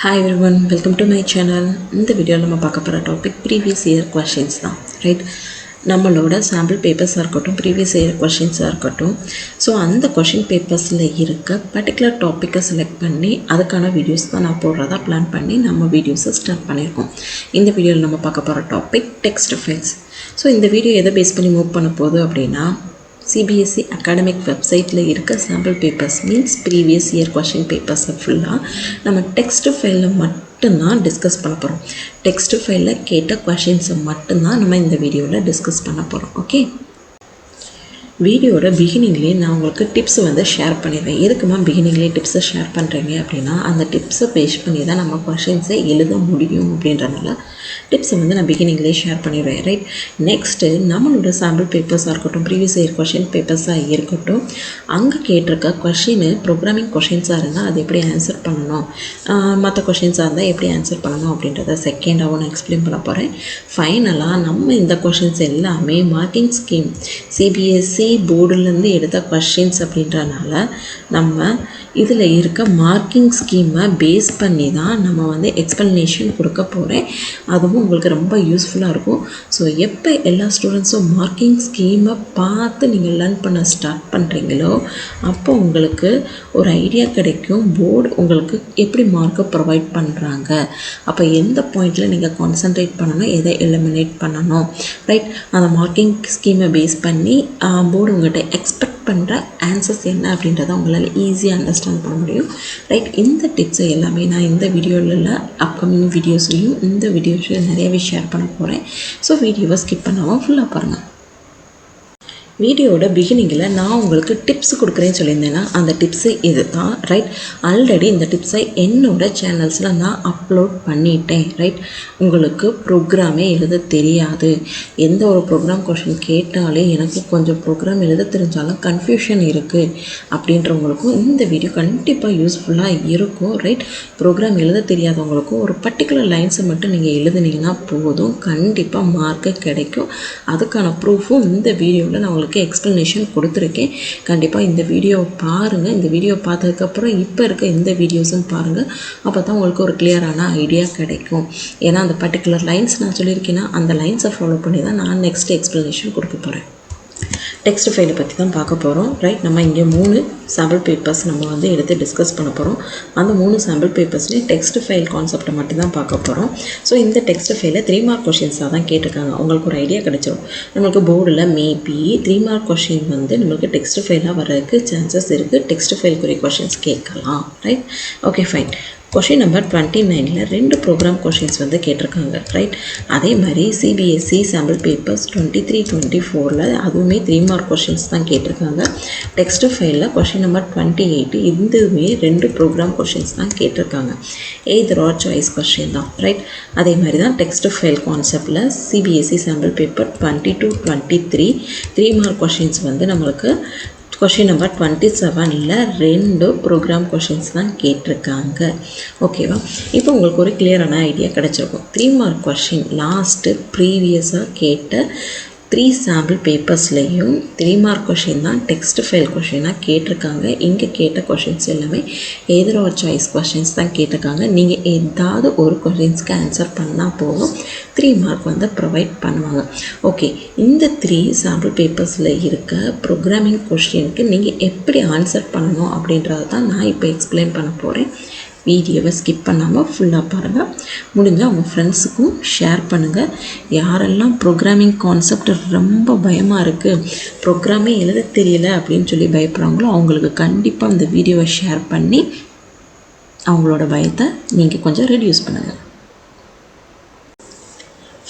Hi everyone, welcome to my channel. இந்த வீடியோவில் நம்ம பார்க்க போகிற டாபிக் ப்ரீவியஸ் இயர் கொஷின்ஸ் தான், ரைட்? நம்மளோட சாம்பிள் பேப்பர்ஸாக இருக்கட்டும், ப்ரீவியஸ் இயர் கொஷின்ஸாக இருக்கட்டும், ஸோ அந்த கொஷின் பேப்பர்ஸில் இருக்க பர்டிகுலர் டாப்பிக்கை செலக்ட் பண்ணி அதுக்கான வீடியோஸ் தான் நான் போடுறதா பிளான் பண்ணி நம்ம வீடியோஸை ஸ்டார்ட் பண்ணியிருக்கோம். இந்த வீடியோவில் நம்ம பார்க்க போகிற டாபிக் டெக்ஸ்ட் ஃபைல்ஸ். ஸோ இந்த வீடியோ எதை பேஸ் பண்ணி மூவ் பண்ண போகுது அப்படின்னா, CBSE அகாடமிக் வெப்சைட்டில் இருக்க sample papers means previous year question பேப்பர்ஸை ஃபுல்லாக நம்ம டெக்ஸ்ட் ஃபைலில் மட்டும்தான் டிஸ்கஸ் பண்ண போகிறோம். டெக்ஸ்ட் ஃபைலில் கேட்ட கொஷின்ஸை மட்டும்தான் நம்ம இந்த வீடியோவில் டிஸ்கஸ் பண்ண போகிறோம். ஓகே, வீடியோட பிகினிங்லேயே நான் உங்களுக்கு டிப்ஸ் ஷேர் பண்ணிடுவேன். எதுக்குமா பிகினிங்லேயே டிப்ஸை ஷேர் பண்ணுறீங்க அப்படின்னா, அந்த டிப்ஸை பேஸ் பண்ணி தான் நம்ம கொஷின்ஸை எழுத முடியும். அப்படின்றனால டிப்ஸை நான் பிகினிங்லேயே ஷேர் பண்ணிடுவேன், ரைட்? நெக்ஸ்ட்டு நம்மளோட சாம்பிள் பேப்பர்ஸாக இருக்கட்டும், ப்ரீவியஸ் இயர் கொஷின் பேப்பர்ஸாக இருக்கட்டும், அங்கே கேட்டிருக்க கொஷின் ப்ரோக்ராமிங் கொஷின்ஸாக இருந்தால் அது எப்படி ஆன்சர் பண்ணணும், மற்ற கொஷின்ஸாக இருந்தால் எப்படி ஆன்சர் பண்ணணும் அப்படின்றத செகண்டாகவும் நான் எக்ஸ்பிளைன் பண்ண போகிறேன். ஃபைனலாக நம்ம இந்த கொஷின்ஸ் எல்லாமே மார்க்கிங் ஸ்கீம் CBSE போர்டுலேருந்து எடுத்த கொஷின்ஸ் அப்படின்றனால நம்ம இதில் இருக்க மார்க்கிங் ஸ்கீமை பேஸ் பண்ணி தான் நம்ம எக்ஸ்ப்ளனேஷன் கொடுக்க போகிறேன். அதுவும் உங்களுக்கு ரொம்ப யூஸ்ஃபுல்லாக இருக்கும். ஸோ எப்போ எல்லா ஸ்டூடெண்ட்ஸும் மார்க்கிங் ஸ்கீமை பார்த்து நீங்கள் லேர்ன் பண்ண ஸ்டார்ட் பண்ணுறீங்களோ அப்போ உங்களுக்கு ஒரு ஐடியா கிடைக்கும், போர்டு உங்களுக்கு எப்படி மார்க்கை ப்ரொவைட் பண்ணுறாங்க, அப்போ எந்த பாயிண்டில் நீங்கள் கான்சன்ட்ரேட் பண்ணணும், எதை எலிமினேட் பண்ணணும், ரைட்? அந்த மார்க்கிங் ஸ்கீமை பேஸ் பண்ணி போர்டு உங்கள்கிட்ட எக்ஸ்பெக்ட் பண்ணுற ஆன்சர்ஸ் என்ன அப்படின்றத உங்களால் ஈஸியாக அண்டர்ஸ்டாண்ட் பண்ண முடியும், ரைட்? இந்த டிப்ஸை எல்லாமே நான் இந்த வீடியோவில் அப்கமிங் வீடியோஸ்லையும் இந்த வீடியோஸில் நிறையவே ஷேர் பண்ண போகிறேன். ஸோ வீடியோவை ஸ்கிப் பண்ணாமல் ஃபுல்லாக பாருங்கள். வீடியோட பிகினிங்கில் நான் உங்களுக்கு டிப்ஸ் கொடுக்குறேன்னு சொல்லியிருந்தேன்னா அந்த டிப்ஸு இது தான், ரைட்? ஆல்ரெடி இந்த டிப்ஸை என்னோட சேனல்ஸில் நான் அப்லோட் பண்ணிட்டேன், ரைட்? உங்களுக்கு ப்ரோக்ராமே எழுத தெரியாது, எந்த ஒரு ப்ரோக்ராம் கொஷின் கேட்டாலே எனக்கு கொஞ்சம் ப்ரோக்ராம் எழுத தெரிஞ்சாலும் கன்ஃபியூஷன் இருக்குது அப்படின்றவங்களுக்கும் இந்த வீடியோ கண்டிப்பாக யூஸ்ஃபுல்லாக இருக்கும், ரைட்? ப்ரோக்ராம் எழுத தெரியாதவங்களுக்கும் ஒரு பர்டிகுலர் லைன்ஸை மட்டும் நீங்கள் எழுதுனீங்கன்னா போதும், கண்டிப்பாக மார்க்கு கிடைக்கும். அதுக்கான ப்ரூஃபும் இந்த வீடியோவில் நான் உங்களுக்கு எக்ஸ்ப்ளனேஷன் கொடுத்துருக்கேன். கண்டிப்பாக இந்த வீடியோவை பாருங்கள். இந்த வீடியோ பார்த்ததுக்கப்புறம் இப்போ இருக்க இந்த வீடியோஸும் பாருங்கள். அப்போ தான் உங்களுக்கு ஒரு கிளியரான ஐடியா கிடைக்கும். ஏன்னா அந்த பர்டிகுலர் லைன்ஸ் நான் சொல்லியிருக்கேன்னா அந்த லைன்ஸை ஃபாலோ பண்ணி தான் நான் நெக்ஸ்ட் எக்ஸ்ப்ளனேஷன் கொடுக்க போகிறேன். டெக்ஸ்ட் ஃபைலை பற்றி தான் பார்க்க போகிறோம், ரைட்? நம்ம இங்கே 3 சாம்பிள் பேப்பர்ஸ் நம்ம எடுத்து டிஸ்கஸ் பண்ண போகிறோம். அந்த 3 சாம்பிள் பேப்பர்ஸ்லேயும் டெக்ஸ்ட் ஃபைல் கான்செப்டை மட்டும் தான் பார்க்க போகிறோம். ஸோ இந்த டெக்ஸ்ட் ஃபைலில் 3 மார்க் கொஷின்ஸாக தான் கேட்டிருக்காங்க. உங்களுக்கு ஒரு ஐடியா கிடைச்சிடும். நம்மளுக்கு போர்டில் மேபி 3 மார்க் கொஷின் நம்மளுக்கு டெக்ஸ்ட் ஃபைலாக வர்றதுக்கு சான்சஸ் இருக்குது. டெக்ஸ்ட் ஃபைல்குரிய கொஷின்ஸ் கேட்கலாம், right? Okay, fine. Question number 29ல் 2 ப்ரோக்ராம் கொஷின்ஸ் கேட்டிருக்காங்க, ரைட்? அதே மாதிரி CBSE சாம்பிள் பேப்பர்ஸ் 23-24ல் அதுவுமே 3 மார்க் கொஷின்ஸ் தான் கேட்டிருக்காங்க. டெக்ஸ்ட் ஃபைலில் கொஷின் நம்பர் 28 இதுவுமே 2 ப்ரோக்ராம் கொஷின்ஸ் தான் கேட்டிருக்காங்க. எய்தர் ஆர் சாய்ஸ் கொஷின் தான், ரைட்? அதே மாதிரி தான் டெக்ஸ்ட் ஃபைல் கான்செப்டில் CBSE sample paper 22-23 3 mark questions நம்மளுக்கு கொஷின் நம்பர் 27ல் 2 ப்ரோக்ராம் கொஷின்ஸ் தான் கேட்டிருக்காங்க. ஓகேவா? இப்போ உங்களுக்கு ஒரு கிளியரான ஐடியா கிடச்சிருக்கும். 3 மார்க் கொஷின் லாஸ்ட்டு ப்ரீவியஸாக கேட்ட 3 சாம்பிள் பேப்பர்ஸ்லேயும் 3 மார்க் கொஷின் தான் டெக்ஸ்ட் ஃபைல் கொஷினாக கேட்டிருக்காங்க. இங்கே கேட்ட கொஷின்ஸ் எல்லாமே எதர் ஆர் சாய்ஸ் கொஷின்ஸ் தான் கேட்டிருக்காங்க. நீங்கள் ஏதாவது ஒரு கொஷின்ஸ்க்கு ஆன்சர் பண்ணால் போதும், 3 மார்க் ப்ரொவைட் பண்ணுவாங்க. ஓகே, இந்த 3 சாம்பிள் பேப்பர்ஸில் இருக்க ப்ரோக்ராமிங் கொஷினுக்கு நீங்கள் எப்படி ஆன்சர் பண்ணணும் அப்படின்றத தான் நான் இப்போ எக்ஸ்பிளைன் பண்ண போகிறேன். வீடியோவை ஸ்கிப் பண்ணாமல் ஃபுல்லாக பாருங்கள். முடிஞ்சால் உங்கள் ஃப்ரெண்ட்ஸுக்கும் ஷேர் பண்ணுங்கள். யாரெல்லாம் ப்ரோக்ராமிங் கான்செப்ட் ரொம்ப பயமாக இருக்குது, ப்ரோக்ராமே எழுத தெரியல அப்படின்னு சொல்லி பயப்படுறாங்களோ அவங்களுக்கு கண்டிப்பாக இந்த வீடியோவை ஷேர் பண்ணி அவங்களோட பயத்தை நீங்கள் கொஞ்சம் ரெடியூஸ் பண்ணுங்கள்.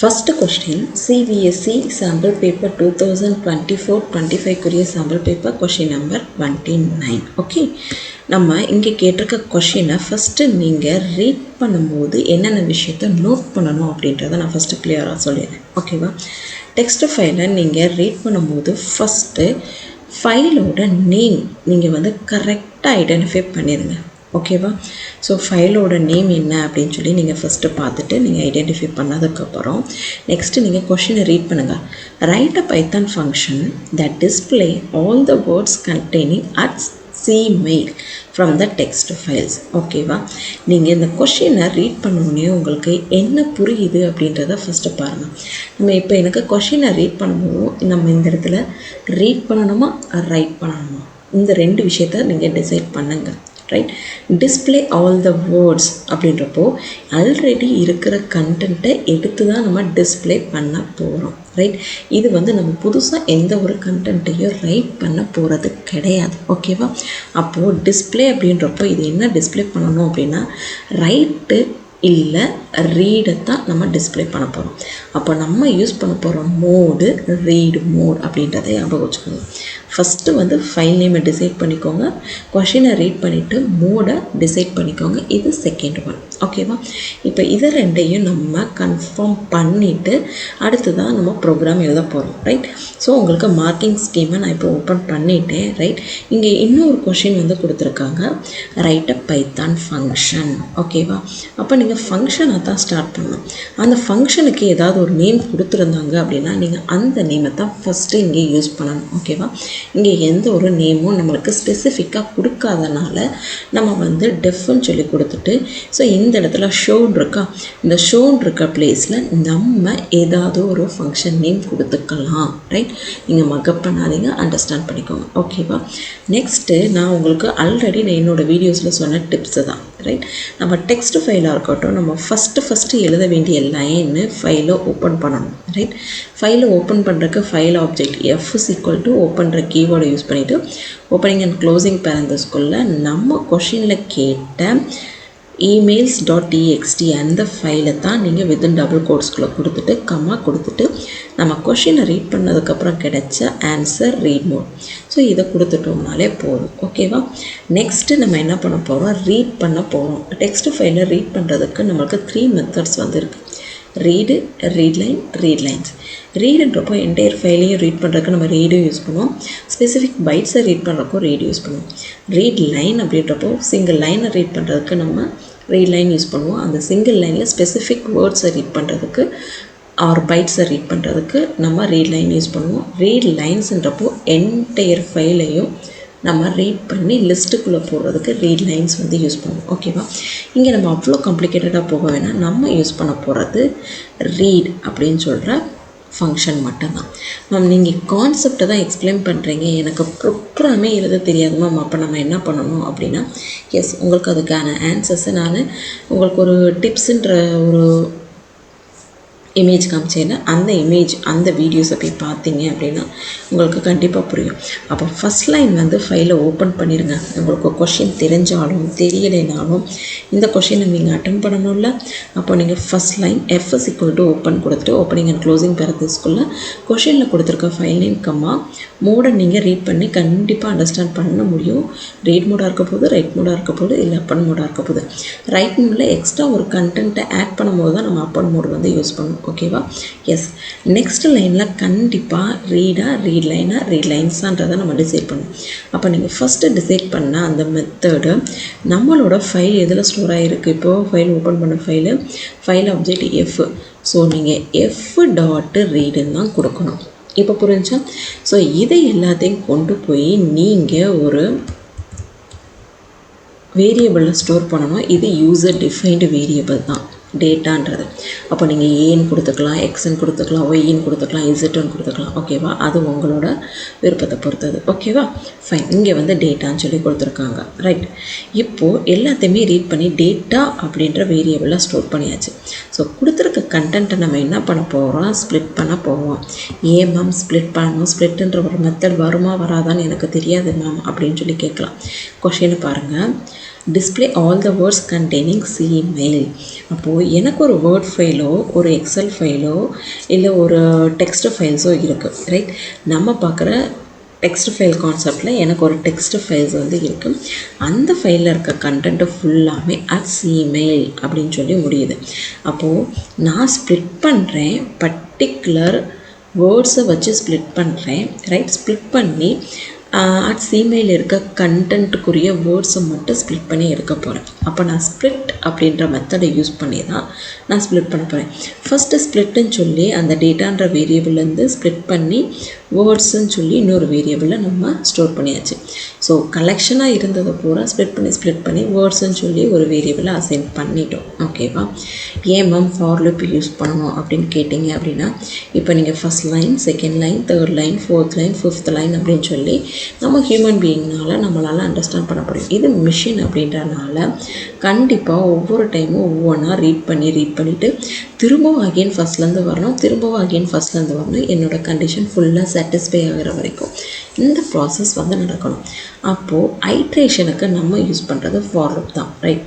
First question CBSE sample paper 2024-25 sample paper question number 29. Okay, நம்ம இங்கே கேட்டிருக்க கொஷினை ஃபஸ்ட்டு நீங்கள் ரீட் பண்ணும்போது என்னென்ன விஷயத்த நோட் பண்ணணும் அப்படின்றத நான் ஃபஸ்ட்டு கிளியராக சொல்லிடுறேன். ஓகேவா? டெக்ஸ்ட் ஃபைலை நீங்கள் ரீட் பண்ணும்போது ஃபஸ்ட்டு ஃபைலோட நேம் நீங்கள் கரெக்டாக ஐடென்டிஃபை பண்ணிடுங்க. ஓகேவா? ஸோ ஃபைலோட நேம் என்ன அப்படின்னு சொல்லி நீங்கள் ஃபஸ்ட்டு பார்த்துட்டு நீங்கள் ஐடென்டிஃபை பண்ணதுக்கப்புறம் நெக்ஸ்ட்டு நீங்கள் கொஷினை ரீட் பண்ணுங்கள். Right a Python function that display all the words containing at see mail from the text files. ஓகேவா? நீங்கள் இந்த கொஷினை ரீட் பண்ணோடனே உங்களுக்கு என்ன புரியுது அப்படின்றத ஃபஸ்ட்டு பாருங்கள். நம்ம இப்போ எனக்கு கொஷினை ரீட் பண்ணும்போது நம்ம இந்த இடத்துல ரீட் பண்ணணுமா ரைட் பண்ணணுமா, இந்த ரெண்டு விஷயத்த நீங்கள் டிசைட் பண்ணுங்கள். Right, display all the words அப்படின்றப்போ ஆல்ரெடி இருக்கிற கண்டென்ட்டை எடுத்து தான் நம்ம டிஸ்பிளே பண்ண போகிறோம். ரைட், இது வந்து நம்ம புதுசாக எந்த ஒரு கண்டென்ட்டையும் ரைட் பண்ண போகிறது கிடையாது. ஓகேவா? அப்போது டிஸ்பிளே அப்படின்றப்போ இது என்ன டிஸ்பிளே பண்ணணும் அப்படின்னா ரைட்டு இல்லை ரீடை தான் நம்ம டிஸ்பிளே பண்ண போகிறோம். அப்போ நம்ம யூஸ் பண்ண போகிற மோடு ரீடு மோட் அப்படின்றத ஞாபகம் வச்சுக்கோங்க. ஃபஸ்ட்டு வந்து ஃபைல் நேமை டிசைட் பண்ணிக்கோங்க, கொஷினை ரீட் பண்ணிவிட்டு மோடை டிசைட் பண்ணிக்கோங்க. இது செகண்ட் ஒன். ஓகேவா? இப்போ இதை ரெண்டையும் நம்ம கன்ஃபார்ம் பண்ணிவிட்டு அடுத்து தான் நம்ம ப்ரோக்ராம் எழுத போகிறோம். ரைட், ஸோ உங்களுக்கு மார்க்கிங் ஸ்கீமை நான் இப்போ ஓப்பன் பண்ணிட்டேன். ரைட், இங்கே இன்னொரு கொஷின் வந்து கொடுத்துருக்காங்க, ரைட் அ பைத்தான் ஃபங்க்ஷன். ஓகேவா? அப்போ நீங்கள் ஃபங்க்ஷனை தான் ஸ்டார்ட் பண்ணணும். அந்த ஃபங்க்ஷனுக்கு ஏதாவது ஒரு நேம் கொடுத்துருந்தாங்க அப்படின்னா நீங்கள் அந்த நேமை தான் ஃபஸ்ட்டு இங்கே யூஸ் பண்ணணும். ஓகேவா? இங்கே எந்த ஒரு நேமும் நம்மளுக்கு ஸ்பெசிஃபிக்காக கொடுக்காதனால நம்ம வந்து டெஃப்னு சொல்லி கொடுத்துட்டு, ஸோ இந்த இடத்துல ஷோன் இருக்கா, இந்த ஷோன் இருக்க பிளேஸில் நம்ம ஏதாவது ஒரு ஃபங்க்ஷன் நேம் கொடுத்துக்கலாம். ரைட், நீங்கள் மக்கப் பண்ணாதீங்க, அண்டர்ஸ்டாண்ட் பண்ணிக்கோங்க. ஓகேவா? நெக்ஸ்ட்டு நான் உங்களுக்கு ஆல்ரெடி நான் என்னோடய வீடியோஸில் சொன்ன டிப்ஸு தான். ரைட், நம்ம டெக்ஸ்ட் ஃபைலாக இருக்கட்டும், நம்ம ஃபஸ்ட்டு எழுத வேண்டிய லைன்னு ஃபைலை ஓப்பன் பண்ணணும். ரைட், ஃபைலை ஓப்பன் பண்ணுறதுக்கு file object F is equal to ஓப்பன்ற கீவேர்டை யூஸ் பண்ணிவிட்டு ஓப்பனிங் அண்ட் க்ளோசிங் பேரந்தஸ்குள்ளே நம்ம கொஷினில் கேட்ட emails.txt அந்த ஃபைலை தான் நீங்கள் வித்தின் டபுள் கோட்ஸ்குள்ளே கொடுத்துட்டு கம்மா கொடுத்துட்டு நம்ம கொஷினை ரீட் பண்ணதுக்கப்புறம் கிடைச்ச ஆன்சர் ரீட் மோட். ஸோ இதை கொடுத்துட்டோம்னாலே போதும். ஓகேவா? நெக்ஸ்ட்டு நம்ம என்ன பண்ண போகிறோம், ரீட் பண்ண போகிறோம். டெக்ஸ்ட் ஃபைலை ரீட் பண்ணுறதுக்கு நம்மளுக்கு 3 மெத்தட்ஸ் வந்து இருக்குது. Read, readline, readlines. ரீடுன்றப்போ என்டையர் ஃபைலையும் ரீட் பண்ணுறதுக்கு நம்ம ரீடும் யூஸ் பண்ணுவோம், ஸ்பெசிஃபிக் பைட்ஸை ரீட் பண்ணுறப்போ ரீட் யூஸ் பண்ணுவோம். ரீட் லைன் அப்படின்றப்போ சிங்கிள் லைனை ரீட் பண்ணுறதுக்கு நம்ம ரீட் லைன் யூஸ் பண்ணுவோம். அந்த சிங்கிள் லைனில் ஸ்பெசிஃபிக் வேர்ட்ஸை ரீட் பண்ணுறதுக்கு ஆர் பைட்ஸை ரீட் பண்ணுறதுக்கு நம்ம ரீட் லைன் யூஸ் பண்ணுவோம். ரீட் லைன்ஸுன்றப்போ என்டையர் ஃபைலையும் நம்ம ரீட் பண்ணி லிஸ்ட்டுக்குள்ளே போடுறதுக்கு ரீட் லைன்ஸ் வந்து யூஸ் பண்ணுவோம். ஓகேவா? இங்கே நம்ம அவ்வளோ காம்ப்ளிகேட்டடாக போக வேணாம், நம்ம யூஸ் பண்ண போகிறது ரீட் அப்படின்னு சொல்கிற ஃபங்க்ஷன் மட்டும்தான். மேம் நீங்கள் கான்செப்டை தான் எக்ஸ்பிளைன் பண்ணுறீங்க, எனக்கு ப்ரோக்ராமே எழுத தெரியாது மேம், அப்போ நம்ம என்ன பண்ணணும் அப்படின்னா, எஸ், உங்களுக்கு அதுக்கான ஆன்சர்ஸை நான் உங்களுக்கு ஒரு டிப்ஸுன்ற ஒரு இமேஜ் காமிச்சேன்னா அந்த இமேஜ் அந்த வீடியோஸை போய் பார்த்தீங்க அப்படின்னா உங்களுக்கு கண்டிப்பாக புரியும். அப்போ ஃபஸ்ட் லைன் வந்து ஃபைலை ஓப்பன் பண்ணிடுங்க. உங்களுக்கு கொஷின் தெரிஞ்சாலும் தெரியலைனாலும் இந்த கொஷினை நீங்கள் அட்டன் பண்ணணும்ல, அப்போ நீங்கள் first line F is equal to open கொடுத்துட்டு ஓப்பனிங் அண்ட் க்ளோசிங் பேரந்தஸ்குள்ளே கொஷினில் கொடுத்துருக்க ஃபைல் நேம் கம்மா மோடை நீங்கள் ரீட் பண்ணி கண்டிப்பாக அண்டர்ஸ்டாண்ட் பண்ண முடியும். ரீட் மோடாக இருக்க போது, ரைட் மோடாக இருக்க போது, இல்லை அப்பன் மோடாக இருக்க போது. ரைட் மோடில் எக்ஸ்ட்ரா ஒரு கண்டென்ட்டை ஆட் பண்ணும்போது தான் நம்ம அப்பன் மோடு வந்து யூஸ் பண்ணுவோம். ஓகேவா? எஸ், நெக்ஸ்ட் லைனில் கண்டிப்பாக ரீடா, ரீட் லைனா, ரீட் லைன்ஸான்றதை நம்ம டிசைட் பண்ணணும். அப்போ நீங்கள் ஃபஸ்ட்டு டிசைட் பண்ண அந்த மெத்தடு நம்மளோட ஃபைல் எதில் ஸ்டோர் ஆகிருக்கு, இப்போது ஃபைல் ஓப்பன் பண்ண ஃபைல் ஆப்ஜெக்ட் F. ஸோ நீங்கள் F.readன்னு தான் கொடுக்கணும். இப்போ புரிஞ்சா? ஸோ இதை எல்லாத்தையும் கொண்டு போய் நீங்கள் ஒரு வேரியபிளில் ஸ்டோர் பண்ணணும். இது யூசர் டிஃபைன்டு வேரியபிள் தான் டேட்டான்றது. அப்போ நீங்கள் ஏன்னு கொடுத்துக்கலாம், எக்ஸ்ன்னு கொடுத்துக்கலாம், ஒய்ன்னு கொடுத்துக்கலாம், இசட்டுன்னு கொடுத்துக்கலாம். ஓகேவா? அது உங்களோட விருப்பத்தை பொறுத்தது. ஓகேவா? ஃபைன். இங்கே வந்து டேட்டான்னு சொல்லி கொடுத்துருக்காங்க. ரைட், இப்போது எல்லாத்தையுமே ரீட் பண்ணி டேட்டா அப்படின்ற வேரியபிளில் ஸ்டோர் பண்ணியாச்சு. ஸோ கொடுத்துருக்க கண்டென்ட்டை நம்ம என்ன பண்ண போகிறோம், ஸ்ப்ளிட் பண்ண போவோம். ஏன் மேம் ஸ்ப்ளிட் பண்ணணும், ஸ்ப்ளிட்டுன்ற ஒரு மெத்தட் வருமா வராதான்னு எனக்கு தெரியாது மேம் அப்படின்னு சொல்லி கேட்கலாம். கொஷினை பாருங்கள், display all the words containing சிமெயில். அப்போது எனக்கு ஒரு வேர்ட் ஃபைலோ ஒரு எக்ஸல் ஃபைலோ இல்லை ஒரு டெக்ஸ்ட் ஃபைல்ஸோ இருக்குது. ரைட், நம்ம பார்க்குற டெக்ஸ்ட் ஃபைல் கான்செப்டில் எனக்கு ஒரு டெக்ஸ்ட் ஃபைல்ஸ் வந்து இருக்குது. அந்த ஃபைலில் இருக்க கண்டென்ட்டு ஃபுல்லாமே @gmail அப்படின்னு சொல்லி முடியுது. அப்போது நான் ஸ்ப்ளிட் பண்ணுறேன், பர்டிகுலர் வேர்ட்ஸை வச்சு ஸ்ப்ளிட் பண்ணுறேன். ரைட், ஸ்ப்ளிட் பண்ணி அட் சிமெயில் இருக்க கண்டென்ட்டுக்குரிய வேர்ட்ஸை மட்டும் ஸ்ப்ளிட் பண்ணி எடுக்க போகிறேன். அப்போ நான் ஸ்ப்ளிட் அப்படின்ற மெத்தடை யூஸ் பண்ணி தான் நான் ஸ்ப்ளிட் பண்ண போகிறேன். ஃபஸ்ட்டு ஸ்ப்ளிட்டுன்னு சொல்லி அந்த டேட்டான்ற வேரியபிள்லேருந்து ஸ்ப்ளிட் பண்ணி வேர்ட்ஸுன்னு சொல்லி இன்னொரு வேரியபிளில் நம்ம ஸ்டோர் பண்ணியாச்சு. ஸோ கலெக்ஷனாக இருந்ததை பூரா ஸ்ப்ளிட் பண்ணி வேர்ட்ஸுன்னு சொல்லி ஒரு வேரியபிளை அசைன் பண்ணிட்டோம். ஓகேவா? ஏன் மேம் ஃபார் லூப் யூஸ் பண்ணணும் அப்படின்னு கேட்டிங்க அப்படின்னா, இப்போ நீங்கள் first line, second line, third line, fourth line, fifth line அப்படின்னு சொல்லி நம்ம ஹியூமன் பீயிங்னால நம்மளால் அண்டர்ஸ்டாண்ட் பண்ண முடியும். இது மிஷின் அப்படின்றனால கண்டிப்பாக ஒவ்வொரு டைமும் ஒவ்வொன்றா ரீட் பண்ணிவிட்டு திரும்பவும் அகெயின் ஃபஸ்ட்லேருந்து வரணும். என்னோடய கண்டிஷன் ஃபுல்லாக சாட்டிஸ்ஃபை ஆகிற வரைக்கும் இந்த ப்ராசஸ் வந்து நடக்கணும். அப்போது ஐட்ரேஷனுக்கு நம்ம யூஸ் பண்ணுறது ஃபார் லூப் தான். ரைட்?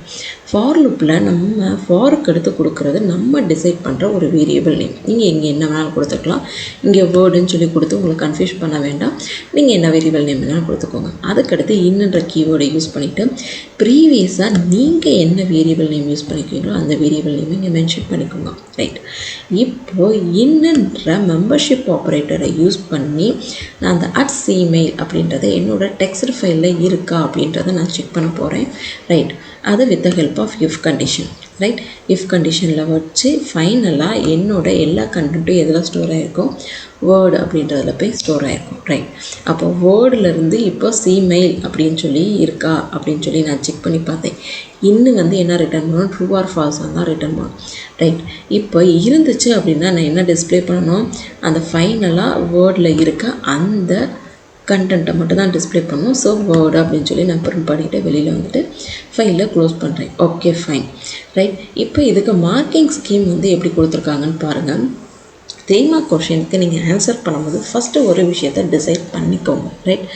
ஃபார் லூப்பில் நம்ம ஃபாருக்கு எடுத்து கொடுக்குறது நம்ம டிசைட் பண்ணுற ஒரு வேரியபிள் நேம். நீங்கள் இங்கே என்ன வேணாலும் கொடுத்துக்கலாம். இங்கே வேர்டுன்னு சொல்லி கொடுத்து உங்களை கன்ஃபியூஸ் பண்ண வேண்டாம். நீங்கள் என்ன வேரியபிள் நேம் வேணாலும் கொடுத்துக்கோங்க. அதுக்கடுத்து இன்னன்ற கீவேர்டை யூஸ் பண்ணிவிட்டு ப்ரீவியஸாக நீங்கள் என்ன வேரியபிள் நேம் யூஸ் பண்ணிக்கிறீங்களோ அந்த வேரியபிள் நேமை இங்கே மென்ஷன் பண்ணிக்கோங்க. ரைட்? இப்போது இன்னன்ற மெம்பர்ஷிப் ஆப்ரேட்டரை யூஸ் பண்ணி நான் அந்த அட் சிமெயில் அப்படின்றத என்னோடய டெக்ஸ்ட் ஃபைலில் இருக்கா அப்படின்றத நான் செக் பண்ண போகிறேன். ரைட்? அது with the help of if condition. Right? If கண்டிஷனில் வச்சு ஃபைனலாக என்னோட எல்லா கண்டென்ட்டும் எதில் ஸ்டோர் ஆகிருக்கும்? வேர்டு அப்படின்றதுல போய் ஸ்டோர் ஆகிருக்கும். ரைட்? அப்போ வேர்டுலேருந்து இப்போ சிமெயில் அப்படின்னு சொல்லி இருக்கா அப்படின்னு சொல்லி நான் செக் பண்ணி பார்த்தேன். இன்னும் வந்து என்ன ரிட்டர்ன் பண்ணணும்? ட்ரூ ஆர் ஃபால்ஸாக தான் ரிட்டர்ன் பண்ணணும். ரைட்? இப்போ இருந்துச்சு அப்படின்னா நான் என்ன டிஸ்பிளே பண்ணணும்? அந்த ஃபைனலாக வேர்டில் இருக்க அந்த கண்டென்ட்டை மட்டும் தான் டிஸ்பிளே பண்ணணும். ஸோ வேர்டு அப்படின்னு சொல்லி நான் பிரிண்ட் பண்ணிவிட்டு வெளியில் வந்துட்டு ஃபைலில் க்ளோஸ் பண்ணுறேன். Okay, fine. ரைட்? இப்போ இதுக்கு மார்க்கிங் ஸ்கீம் வந்து எப்படி கொடுத்துருக்காங்கன்னு பாருங்கள். 3 மார்க் கொஷினுக்கு நீங்கள் ஆன்சர் பண்ணும்போது ஃபஸ்ட்டு ஒரு விஷயத்தை டிசைட் பண்ணிக்கோங்க. Right?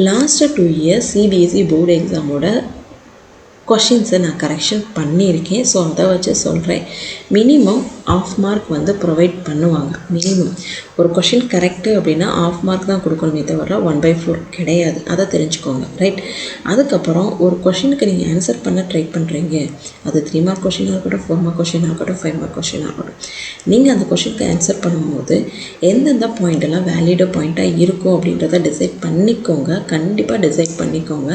Last 2 years CBSE board எக்ஸாமோட கொஷின்ஸை நான் கரெக்ஷன் பண்ணியிருக்கேன். ஸோ அதை வச்சு சொல்கிறேன். மினிமம் ஆஃப் மார்க் வந்து ப்ரொவைட் பண்ணுவாங்க. மினிமம் ஒரு கொஷின் கரெக்டு அப்படின்னா ஆஃப் மார்க் தான் கொடுக்கணுமே தவிர 1/4 கிடையாது. அதை தெரிஞ்சுக்கோங்க. ரைட்? அதுக்கப்புறம் ஒரு கொஷினுக்கு நீங்கள் ஆன்சர் பண்ண ட்ரை பண்ணுறீங்க. அது 3 மார்க் கொஷினாக இருக்கட்டும், 4 மார்க் கொஷினாக இருக்கட்டும், 5 மார்க் கொஷினாக இருக்கட்டும். நீங்கள் அந்த கொஷினுக்கு ஆன்சர் பண்ணும்போது எந்தெந்த பாயிண்டெல்லாம் வேலிடு பாயிண்ட்டாக இருக்கும் அப்படின்றத டிசைட் பண்ணிக்கோங்க. கண்டிப்பாக டிசைட் பண்ணிக்கோங்க.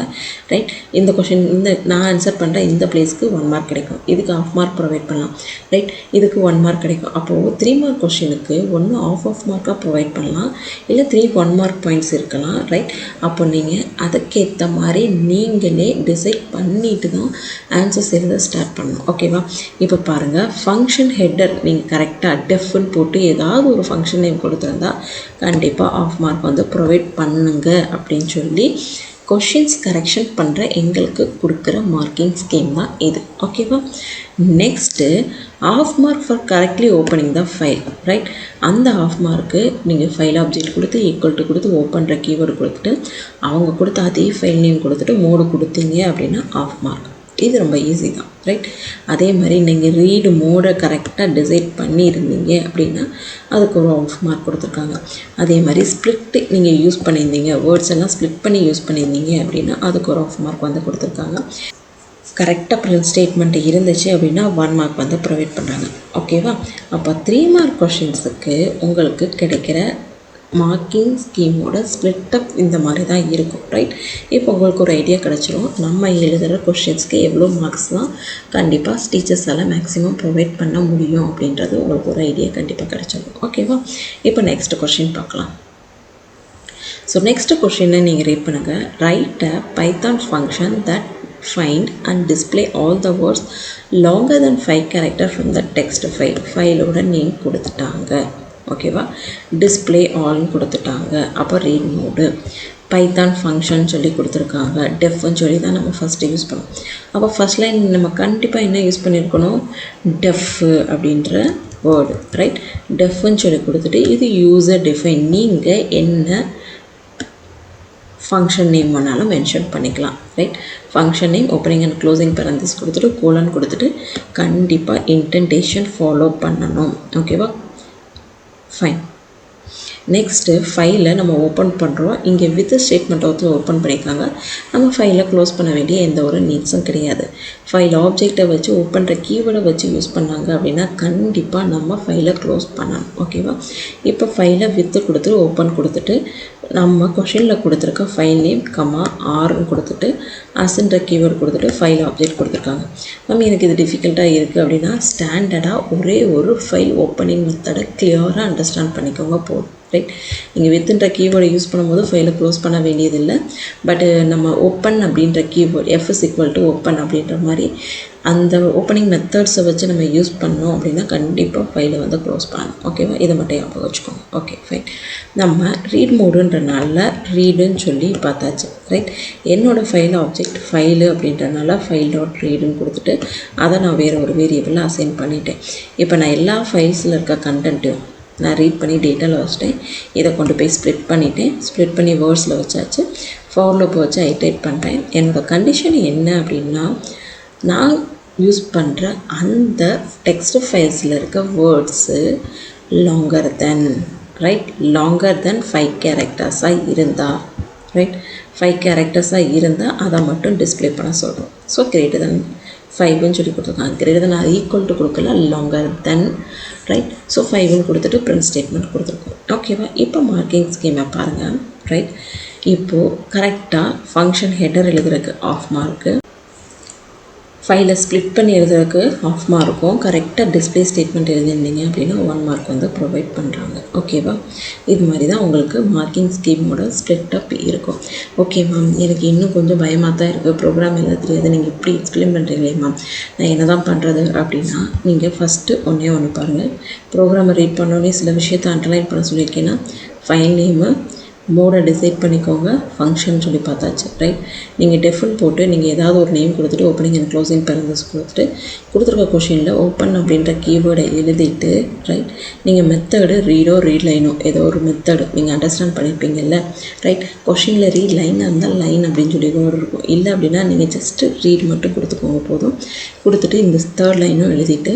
ரைட்? இந்த கொஷின் நான் ஆன்சர் பண்ணுற இந்த பிளேஸ்க்கு 1 மார்க் கிடைக்கும். இதுக்கு ஆஃப் மார்க் ப்ரொவைட் பண்ணலாம். ரைட்? இதுக்கு 1 மார்க் கிடைக்கும். அப்போது 3 மார்க் கொஷினுக்கு ஒன்று ஆஃப் மார்க்காக ப்ரொவைட் பண்ணலாம், இல்லை 3 1 மார்க் பாயிண்ட்ஸ் இருக்கலாம். ரைட்? அப்போ நீங்கள் அதுக்கேற்ற மாதிரி நீங்களே டிசைட் பண்ணிட்டு தான் ஆன்சர்ஸ் எழுத ஸ்டார்ட் பண்ணணும். ஓகேவா? இப்போ பாருங்கள், ஃபங்க்ஷன் ஹெட்டர் நீங்கள் கரெக்டாக டெஃப்னு போட்டு ஏதாவது ஒரு ஃபங்க்ஷன் நேம் கொடுத்துருந்தா கண்டிப்பாக ஆஃப் மார்க் வந்து ப்ரொவைட் பண்ணுங்க அப்படின்னு சொல்லி கொஷின்ஸ் கரெக்ஷன் பண்ணுற எங்களுக்கு கொடுக்குற மார்க்கிங் ஸ்கீம் தான் இது. ஓகேவா? Next half mark for correctly opening the file. Right? அந்த ஆஃப் மார்க்கு நீங்கள் ஃபைல் ஆப்ஜெக்ட் கொடுத்து ஈக்குவல் டு கொடுத்து ஓப்பன்ற கீவேர்டு கொடுத்துட்டு அவங்க கொடுத்த அதே ஃபைல் நேம் கொடுத்துட்டு மோடு கொடுத்தீங்க அப்படின்னா ஆஃப் மார்க். இது ரொம்ப ஈஸி தான். ரைட்? அதே மாதிரி நீங்கள் ரீடு மோடை கரெக்டாக டிசைட் பண்ணியிருந்தீங்க அப்படின்னா அதுக்கு ஒரு ஆஃப் மார்க் கொடுத்துருக்காங்க. அதே மாதிரி ஸ்ப்ளிட்டு நீங்கள் யூஸ் பண்ணியிருந்தீங்க, வேர்ட்ஸ் எல்லாம் ஸ்ப்ளிட் பண்ணி யூஸ் பண்ணியிருந்தீங்க அப்படின்னா அதுக்கு ஒரு ஆஃப் மார்க் வந்து கொடுத்துருக்காங்க. கரெக்டாக ப்ரிண்ட் ஸ்டேட்மெண்ட் இருந்துச்சு அப்படின்னா 1 மார்க் வந்து ப்ரொவைட் பண்ணுறாங்க. ஓகேவா? அப்போ 3 மார்க் கொஷின்ஸுக்கு உங்களுக்கு கிடைக்கிற மார்க்கிங் ஸ்கீமோட ஸ்ப்ளிட்டப் இந்த மாதிரி தான் இருக்கும். ரைட்? இப்போ உங்களுக்கு ஒரு ஐடியா கிடச்சிரும் நம்ம எழுதுகிற கொஷின்ஸ்க்கு எவ்வளோ மார்க்ஸ் தான் கண்டிப்பாக டீச்சர்ஸால் மேக்ஸிமம் ப்ரொவைட் பண்ண முடியும் அப்படின்றது உங்களுக்கு ஒரு ஐடியா கண்டிப்பாக கிடச்சிரும். ஓகேவா? இப்போ நெக்ஸ்ட் கொஷின் பார்க்கலாம். ஸோ நெக்ஸ்ட் கொஷினை நீங்கள் ரீட் பண்ணுங்கள். Right a Python function that find and display all the words longer than 5 characters from the text file. ஃபைலோட நேம் கொடுத்துட்டாங்க. ஓகேவா? டிஸ்பிளே ஆல்னு கொடுத்துட்டாங்க. அப்போ ரீட் மோடு பைத்தான் ஃபங்க்ஷன் சொல்லி கொடுத்துருக்காங்க. டெஃப்னு சொல்லி தான் நம்ம ஃபஸ்ட்டு யூஸ் பண்ணோம். அப்போ ஃபஸ்ட் லைன் நம்ம கண்டிப்பாக என்ன யூஸ் பண்ணியிருக்கணும்? டெஃப் அப்படின்ற வேர்டு. ரைட்? டெஃப்னு சொல்லி கொடுத்துட்டு இது யூசர் டிஃபைன். நீங்கள் என்ன ஃபங்க்ஷன் நேம் வேணாலும் மென்ஷன் பண்ணிக்கலாம். Right? Function name opening and closing parenthesis கொடுத்துட்டு கோலன் கொடுத்துட்டு கண்டிப்பாக இன்டென்டேஷன் ஃபாலோ பண்ணணும். ஓகேவா? ஃபைன். நெக்ஸ்ட்டு ஃபைலை நம்ம ஓப்பன் பண்ணுறோம். இங்கே வித் ஸ்டேட்மெண்ட் வந்து ஓப்பன் பண்ணியிருக்காங்க. நம்ம ஃபைலை க்ளோஸ் பண்ண வேண்டிய எந்த ஒரு நீட்ஸும் கிடையாது. ஃபைல் ஆப்ஜெக்டை வச்சு ஓப்பன்ற கீவேர்டை வச்சு யூஸ் பண்ணாங்க அப்படின்னா கண்டிப்பாக நம்ம ஃபைலை க்ளோஸ் பண்ணணும். ஓகேவா? இப்போ ஃபைலை வித்து கொடுத்துட்டு ஓப்பன் கொடுத்துட்டு நம்ம கொஷினில் கொடுத்துருக்க ஃபைல் நேம் ஆர்னு கொடுத்துட்டு அஸ்ன்ற கீவேர்டு கொடுத்துட்டு ஃபைல் ஆப்ஜெக்ட் கொடுத்துருக்காங்க. எனக்கு இது டிஃபிகல்ட்டாக இருக்குது அப்படின்னா ஸ்டாண்டர்டாக ஒரே ஒரு ஃபைல் ஓப்பனிங் மெத்தடை கிளியராக அண்டர்ஸ்டாண்ட் பண்ணிக்கோங்க போதும். ரைட்? நீங்கள் வித்துன்ற கீவேர்டை யூஸ் பண்ணும்போது ஃபைலை க்ளோஸ் பண்ண வேண்டியதில்லை. பட்டு நம்ம ஓப்பன் அப்படின்ற கீவேர்டு F= ஓப்பன் அப்படின்ற மாதிரி அந்த ஓப்பனிங் மெத்தட்ஸை வச்சு நம்ம யூஸ் பண்ணோம் அப்படின்னா கண்டிப்பாக ஃபைலை வந்து க்ளோஸ் பண்ணணும். ஓகேவா? இதை மட்டும் ஞாபகம் வச்சுக்கோங்க. Okay fine. நம்ம ரீட் மோடுன்றனால ரீடுன்னு சொல்லி பார்த்தாச்சு. ரைட்? என்னோடய ஃபைல் ஆப்ஜெக்ட் ஃபைலு அப்படின்றனால file.readன்னு கொடுத்துட்டு அதை நான் வேறு ஒரு வேரியபிளில் அசைன் பண்ணிட்டேன். இப்போ நான் எல்லா ஃபைல்ஸில் இருக்க கண்டென்ட்டையும் நான் ரீட் பண்ணி டேட்டாவில் வச்சுட்டேன். இதை கொண்டு போய் ஸ்ப்ளிட் பண்ணிவிட்டேன். ஸ்ப்ளிட் பண்ணி வேர்ட்ஸில் வச்சாச்சு. ஃபார் லூப் வச்சு ஐட்ரேட் பண்ணுறேன். என்னோடய கண்டிஷன் என்ன அப்படின்னா நான் யூஸ் பண்ணுற அந்த டெக்ஸ்ட் ஃபைல்ஸில் இருக்க வேர்ட்ஸு லாங்கர் தென் ரைட் லாங்கர் தென் 5 கேரக்டர்ஸாக இருந்தால் ரைட் 5 கேரக்டர்ஸாக இருந்தால் அதை மட்டும் டிஸ்பிளே பண்ண சொல்கிறோம். ஸோ கிரேட்டர் தென் 5ன்னு சொல்லி கொடுத்துருக்காங்க. கிரேட்டர் தென் ஈக்குவல் டு கொடுக்கல, லாங்கர் தென் ரைட். ஸோ 5ன்னு கொடுத்துட்டு பிரிண்ட் ஸ்டேட்மெண்ட் கொடுத்துருக்கோம். ஓகேவா? இப்போ மார்க்கிங் ஸ்கீமை பாருங்கள். ரைட்? இப்போது கரெக்டாக ஃபங்க்ஷன் ஹெட்டர் எழுதுறதுக்கு ஆஃப் மார்க்கு, ஃபைலை ஸ்ப்ளிட் பண்ணி எழுதுறதுக்கு ஆஃப் மார்க்கும், கரெக்டாக டிஸ்பிளே ஸ்டேட்மெண்ட் எழுதிருந்தீங்க அப்படின்னா 1 மார்க் வந்து ப்ரொவைட் பண்ணுறாங்க. ஓகேவா? இது மாதிரி தான் உங்களுக்கு மார்க்கிங் ஸ்கீமோட ஸ்ப்ளிட் அப் இருக்கும். ஓகே மேம், எனக்கு இன்னும் கொஞ்சம் பயமாக தான் இருக்குது, ப்ரோக்ராம் எழுத தெரியாது, நீங்கள் இப்படி எக்ஸ்பிளைன் பண்ணுறீங்களே மேம், நான் என்ன தான் பண்ணுறது அப்படின்னா நீங்கள் ஃபஸ்ட்டு ஒன்று பாருங்கள். ப்ரோக்ராமை ரீட் பண்ணோன்னே சில விஷயத்தை அண்டர்லைன் பண்ண சொல்லியிருக்கேன்னா ஃபைல் நேமு மோடை டிசைட் பண்ணிக்கோங்க. ஃபங்க்ஷன் சொல்லி பார்த்தாச்சு. ரைட்? நீங்கள் டெஃப்னு போட்டு நீங்கள் ஏதாவது ஒரு நேம் கொடுத்துட்டு ஓப்பனிங் அண்ட் க்ளோசிங் பேரந்தஸ் கொடுத்துட்டு கொடுத்துருக்க கொஷினில் ஓப்பன் அப்படின்ற கீவேர்டை எழுதிட்டு ரைட் நீங்கள் மெத்தடு ரீடோ ரீட் லைனோ ஏதோ ஒரு மெத்தடு நீங்கள் அண்டர்ஸ்டாண்ட் பண்ணியிருப்பீங்கல்ல. ரைட்? கொஷினில் ரீட் லைனாக இருந்தால் லைன் அப்படின்னு சொல்லி வேர்டு இருக்கும். இல்லை அப்படின்னா நீங்கள் ஜஸ்ட்டு ரீட் மட்டும் கொடுத்துக்கோங்க போதும். கொடுத்துட்டு இந்த 3rd லைனும் எழுதிட்டு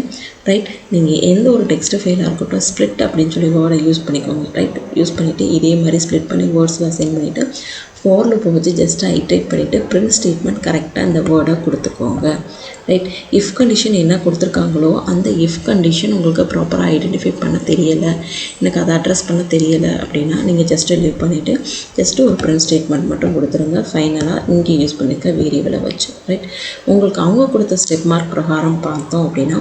ரைட் நீங்கள் எந்த ஒரு டெக்ஸ்ட் ஃபைலாக இருக்கட்டும் ஸ்ப்ளிட் அப்படின்னு சொல்லி வேர்டை யூஸ் பண்ணிக்கோங்க. ரைட்? யூஸ் பண்ணிவிட்டு இதே மாதிரி ஸ்ப்ளிட் பண்ணி வேர்ட்ஸில் அசைன் பண்ணிவிட்டு ஃபார் லூப் வச்சு ஜஸ்ட்டு ஐட்ரேட் பண்ணிவிட்டு பிரிண்ட் ஸ்டேட்மெண்ட் கரெக்டாக இந்த வேர்டை கொடுத்துக்கோங்க. ரைட்? இஃப் கண்டிஷன் என்ன கொடுத்துருக்காங்களோ அந்த இஃப் கண்டிஷன் உங்களுக்கு ப்ராப்பராக ஐடென்டிஃபை பண்ண தெரியலை, எனக்கு அதை அட்ரஸ் பண்ண தெரியலை அப்படின்னா நீங்கள் ஜஸ்ட்டு லீவ் பண்ணிவிட்டு ஜஸ்ட்டு ஒரு பிரிண்ட் ஸ்டேட்மெண்ட் மட்டும் கொடுத்துருங்க. ஃபைனலாக இங்கே யூஸ் பண்ணிக்க வேரியபிளை வச்சு. ரைட்? உங்களுக்கு அவங்க கொடுத்த ஸ்டெப் மார்க் பிரகாரம் பார்த்தோம் அப்படின்னா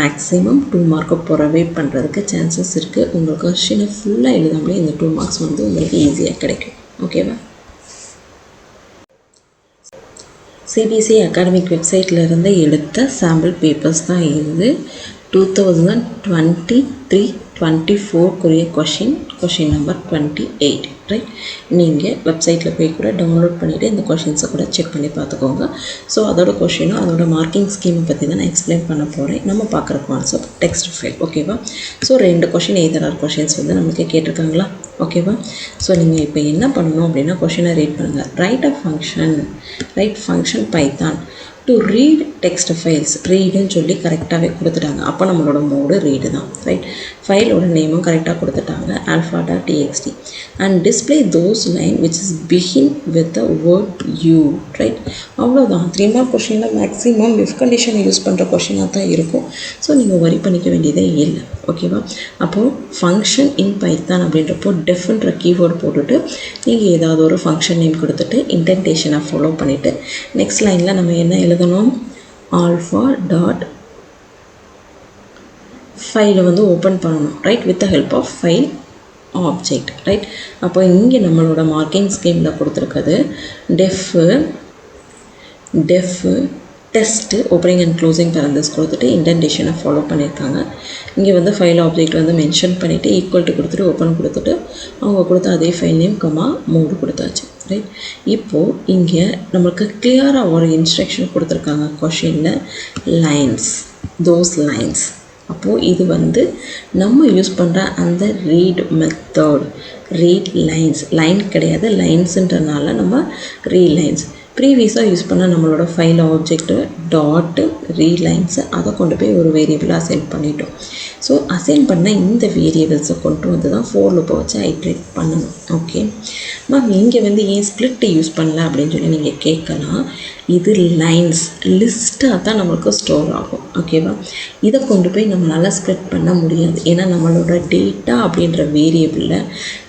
மேக்ஸிமம் 2 மார்க்கை ப்ரொவைட் பண்ணுறதுக்கு சான்சஸ் இருக்குது. உங்களுக்கு கொஷினை ஃபுல்லாக எழுதாமலே இந்த 2 மார்க்ஸ் வந்து உங்களுக்கு ஈஸியாக கிடைக்கும். ஓகேவா? சிபிஎஸ்இ அகாடமிக் வெப்சைட்லேருந்து எடுத்த சாம்பிள் பேப்பர்ஸ் தான் இது. 2023-24 கொஷின் நம்பர் 28. ரைட்? நீங்கள் வெப்சைட்டில் போய் கூட டவுன்லோட் பண்ணிவிட்டு இந்த கொஷின்ஸை கூட செக் பண்ணி பார்த்துக்கோங்க. ஸோ அதோட கொஷினும் அதோட மார்க்கிங் ஸ்கீமை பற்றி தான் நான் எக்ஸ்பிளைன் பண்ண போகிறேன். நம்ம பார்க்குற கான்செப்ட் டெக்ஸ்ட் ஃபைல். ஓகேவா? ஸோ 2 கொஷின் எய்தர் கொஷின்ஸ் வந்து நமக்கு கேட்டிருக்காங்களா? ஓகேவா? ஸோ நீங்கள் இப்போ என்ன பண்ணணும் அப்படின்னா கொஷினை ரீட் பண்ணுங்கள். Right a function write function Python to read text files. ரீடுன்னு சொல்லி கரெக்டாகவே கொடுத்துட்டாங்க. அப்போ நம்மளோட மோடு ரீடு தான். ரைட்? ஃபைலோட நேமும் கரெக்டாக கொடுத்துட்டாங்க, alpha.txt and display those line which is begin with the word U. Right? அவ்வளோதான். 3 மார்க் கொஷினில் மேக்ஸிமம் இஃப் கண்டிஷனை யூஸ் பண்ணுற கொஷினாக தான் இருக்கும். ஸோ நீங்கள் வரி பண்ணிக்க வேண்டியதே இல்லை. ஓகேவா? அப்போது ஃபங்க்ஷன் இன் பைத்தான் அப்படின்றப்போ டெஃப்ன்ற கீவேர்டு போட்டுட்டு நீங்கள் ஏதாவது ஒரு ஃபங்க்ஷன் நேம் கொடுத்துட்டு இன்டென்டேஷனை ஃபாலோ பண்ணிவிட்டு நெக்ஸ்ட் லைனில் நம்ம என்ன எழுதணும்? alpha.file வந்து ஓப்பன் பண்ணணும். Right? With the help of file object. Right? அப்போ இங்கே நம்மளோட மார்க்கிங் ஸ்கீமில் கொடுத்துருக்குது def test opening and closing parenthesis கொடுத்துட்டு இன்டென்டேஷனை ஃபாலோ பண்ணியிருக்காங்க. இங்கே வந்து ஃபைல் ஆப்ஜெக்ட் வந்து மென்ஷன் பண்ணிவிட்டு ஈக்குவல் டு கொடுத்துட்டு ஓப்பன் கொடுத்துட்டு அவங்க கொடுத்த அதே ஃபைல் நேம் மோடு கொடுத்தாச்சு. ரைட்? இப்போது இங்கே நம்மளுக்கு கிளியராக ஒரு இன்ஸ்ட்ரக்ஷன் கொடுத்துருக்காங்க கொஷினில் லைன்ஸ் தோஸ் லைன்ஸ். அப்போது இது வந்து நம்ம யூஸ் பண்ணுற அந்த read method read lines line கிடையாது லைன்ஸுன்றனால நம்ம ரீட் லைன்ஸ் ப்ரீவியஸாக யூஸ் பண்ண நம்மளோட ஃபைல் ஆப்ஜெக்ட்டு டாட்டு ரீலைன்ஸு அதை கொண்டு போய் ஒரு வேரியபிளாக அசைன் பண்ணிட்டோம். ஸோ அசைன் பண்ண இந்த வேரியபிள்ஸை கொண்டு வந்து தான் ஃபோர் லூப்பை வச்சு ஐட்ரேட் பண்ணணும். ஓகே மேம், இங்கே வந்து ஏன் ஸ்ப்ளிட் யூஸ் பண்ணல அப்படின்னு சொல்லி நீங்கள் கேட்கலாம். இது லைன்ஸ் லிஸ்ட்டாக தான் நம்மளுக்கு ஸ்டோர் ஆகும். ஓகேவா, இதை கொண்டு போய் நம்மளால் ஸ்ப்ளிட் பண்ண முடியாது. ஏன்னா நம்மளோட டேட்டா அப்படின்ற வேரியபிளில்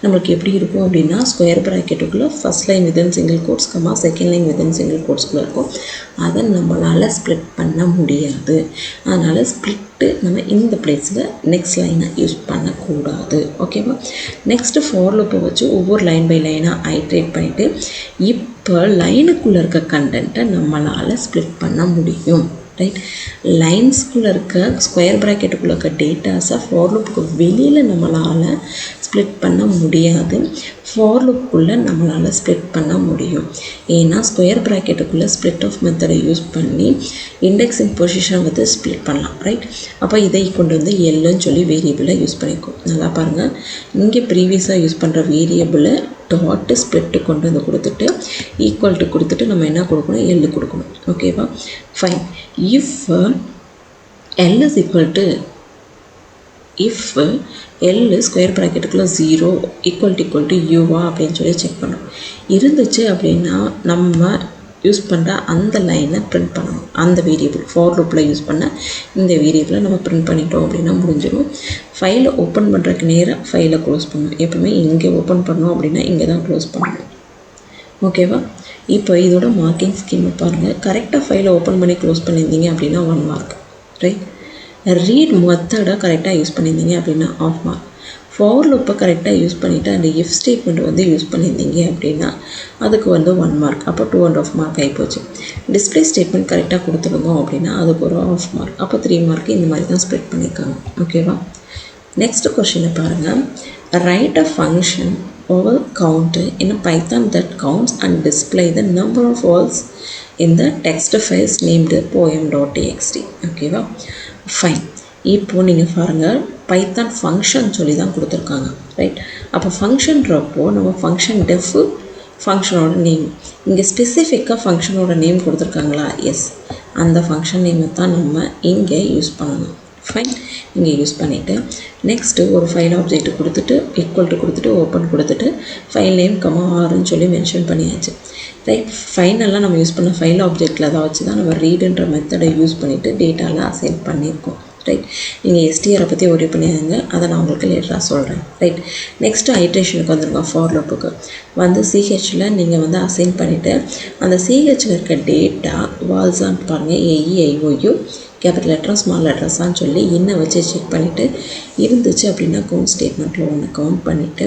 நம்மளுக்கு எப்படி இருக்கும் அப்படின்னா ஸ்கொயர் ப்ராக்கெட்டுக்குள்ளே first line within single quotes second line within single கோட்ஸ்குள்ளே இருக்கும். அதை நம்மளால் ஸ்ப்ளிட் பண்ண முடியாது. அதனால் ஸ்ப்ளிட்டு நம்ம இந்த பிளேஸில் நெக்ஸ்ட் லைனை யூஸ் பண்ணக்கூடாது. ஓகேவா, நெக்ஸ்ட்டு ஃபார் லூப்பை வச்சு ஒவ்வொரு லைன் பை லைனாக ஐட்ரேட் பண்ணிவிட்டு இப்போ லைனுக்குள்ளே இருக்க கண்டென்ட்டை நம்மளால் ஸ்ப்ளிட் பண்ண முடியும். ரைட், லைன்ஸ்குள்ளே இருக்க ஸ்கொயர் ப்ராக்கெட்டுக்குள்ளே இருக்க டேட்டாஸை ஃபார் லூப்புக்கு வெளியில் நம்மளால் ஸ்ப்ளிட் பண்ண முடியாது. ஃபார் லூப்புக்குள்ளே நம்மளால் ஸ்ப்ளிட் பண்ண முடியும். ஏன்னா ஸ்கொயர் ப்ராக்கெட்டுக்குள்ளே ஸ்ப்ளிட் ஆஃப் மெத்தடை யூஸ் பண்ணி இண்டெக்ஸிங் பொசிஷன் வந்து ஸ்ப்ளிட் பண்ணலாம். ரைட், அப்போ இதை கொண்டு வந்து எல்லுன்னு சொல்லி வேரியபிளை யூஸ் பண்ணிக்கும். நல்லா பாருங்கள், இங்கே ப்ரீவியஸாக யூஸ் பண்ணுற வேரியபிளை டாட்டு ஸ்ப்ளிட்டு கொண்டு வந்து கொடுத்துட்டு ஈக்குவல் டு கொடுத்துட்டு நம்ம என்ன கொடுக்கணும், எல்லு கொடுக்கணும். ஓகேவா, fine. If L is equal to if L square ப்ராக்கெட்டுக்குள்ளே 0 ஈக்குவல் டு யூவா அப்படின்னு சொல்லி செக் பண்ணணும். இருந்துச்சு அப்படின்னா நம்ம யூஸ் பண்ணுற அந்த லைனை பிரிண்ட் பண்ணணும். அந்த வேரியபிள் ஃபார் லூப்பில் யூஸ் பண்ண இந்த வேரியபிளை நம்ம பிரிண்ட் பண்ணிட்டோம் அப்படின்னா முடிஞ்சிடும். ஃபைலை ஓப்பன் பண்ணுறதுக்கு நேராக ஃபைலை க்ளோஸ் பண்ணணும். எப்போவுமே இங்கே ஓப்பன் பண்ணோம் அப்படின்னா இங்கே தான் க்ளோஸ் பண்ணணும். ஓகேவா, இப்போ இதோட மார்க்கிங் ஸ்கீமை பாருங்கள். கரெக்டாக ஃபைலை ஓப்பன் பண்ணி க்ளோஸ் பண்ணியிருந்தீங்க அப்படின்னா 1 மார்க். ரைட், ரீட் மெத்தடை கரெக்டாக யூஸ் பண்ணியிருந்தீங்க அப்படின்னா ஆஃப் மார்க். ஃபார் லூப்பை கரெக்டாக யூஸ் பண்ணிவிட்டு அந்த இஃப் ஸ்டேட்மெண்ட் வந்து யூஸ் பண்ணியிருந்தீங்க அப்படின்னா அதுக்கு வந்து 1 மார்க். அப்போ 2.5 மார்க் ஆகிப்போச்சு. டிஸ்பிளே ஸ்டேட்மெண்ட் கரெக்டாக கொடுத்துருந்தோம் அப்படின்னா அதுக்கு ஒரு 1/2 மார்க். அப்போ 3 மார்க். இந்த மாதிரி தான் ஸ்ப்ளிட் பண்ணியிருக்காங்க. ஓகேவா, நெக்ஸ்ட் கொஸ்டினை பாருங்கள். Write a function over count in Python that counts and display the number of words in the text files named poem.txt. ஓகேவா, ஃபைன். இப்போது நீங்கள் பாருங்கள், பைத்தான் ஃபங்க்ஷன் சொல்லி தான் கொடுத்துருக்காங்க. ரைட், அப்போ ஃபங்க்ஷன்றப்போ நம்ம ஃபங்க்ஷன் டெஃப் ஃபங்க்ஷனோட நேம், இங்கே ஸ்பெசிஃபிக்காக ஃபங்க்ஷனோட நேம் கொடுத்துருக்காங்களா? எஸ், அந்த ஃபங்க்ஷன் நேமை தான் நம்ம இங்கே யூஸ் பண்ணணும். ஃபைன், இங்கே யூஸ் பண்ணிவிட்டு நெக்ஸ்ட்டு ஒரு ஃபைல் ஆப்ஜெக்ட் கொடுத்துட்டு ஈக்குவல் டு கொடுத்துட்டு ஓப்பன் கொடுத்துட்டு ஃபைல் நேம் ஆறுன்னு சொல்லி மென்ஷன் பண்ணியாச்சு. ரைட், ஃபைனலாக நம்ம யூஸ் பண்ண ஃபைல் ஆப்ஜெக்டில் அதை வச்சு தான் நம்ம ரீடுன்ற மெத்தடை யூஸ் பண்ணிவிட்டு டேட்டாவில் அசைன் பண்ணியிருக்கோம். ரைட், நீங்கள் எஸ்டிஆரை பற்றி ஒரே பண்ணியாங்க, அதை நான் உங்களுக்கு லேட்டராக சொல்கிறேன். ரைட், நெக்ஸ்ட்டு ஐட்ரேஷனுக்கு வந்துருங்க. ஃபார் லூப்புக்கு வந்து சிஹெச்சில் நீங்கள் வந்து அசைன் பண்ணிவிட்டு அந்த சிஹெச்சில் இருக்க டேட்டா வால்ஸான்னு பாருங்கள். AEIOU கேபிட்டல் லெட்டரா ஸ்மால் லெட்டர்ஸான்னு சொல்லி இன்னை வச்சு செக் பண்ணிவிட்டு இருந்துச்சு அப்படின்னா கவுண்ட் ஸ்டேட்மெண்ட்டில் ஒன்று கவுண்ட் பண்ணிவிட்டு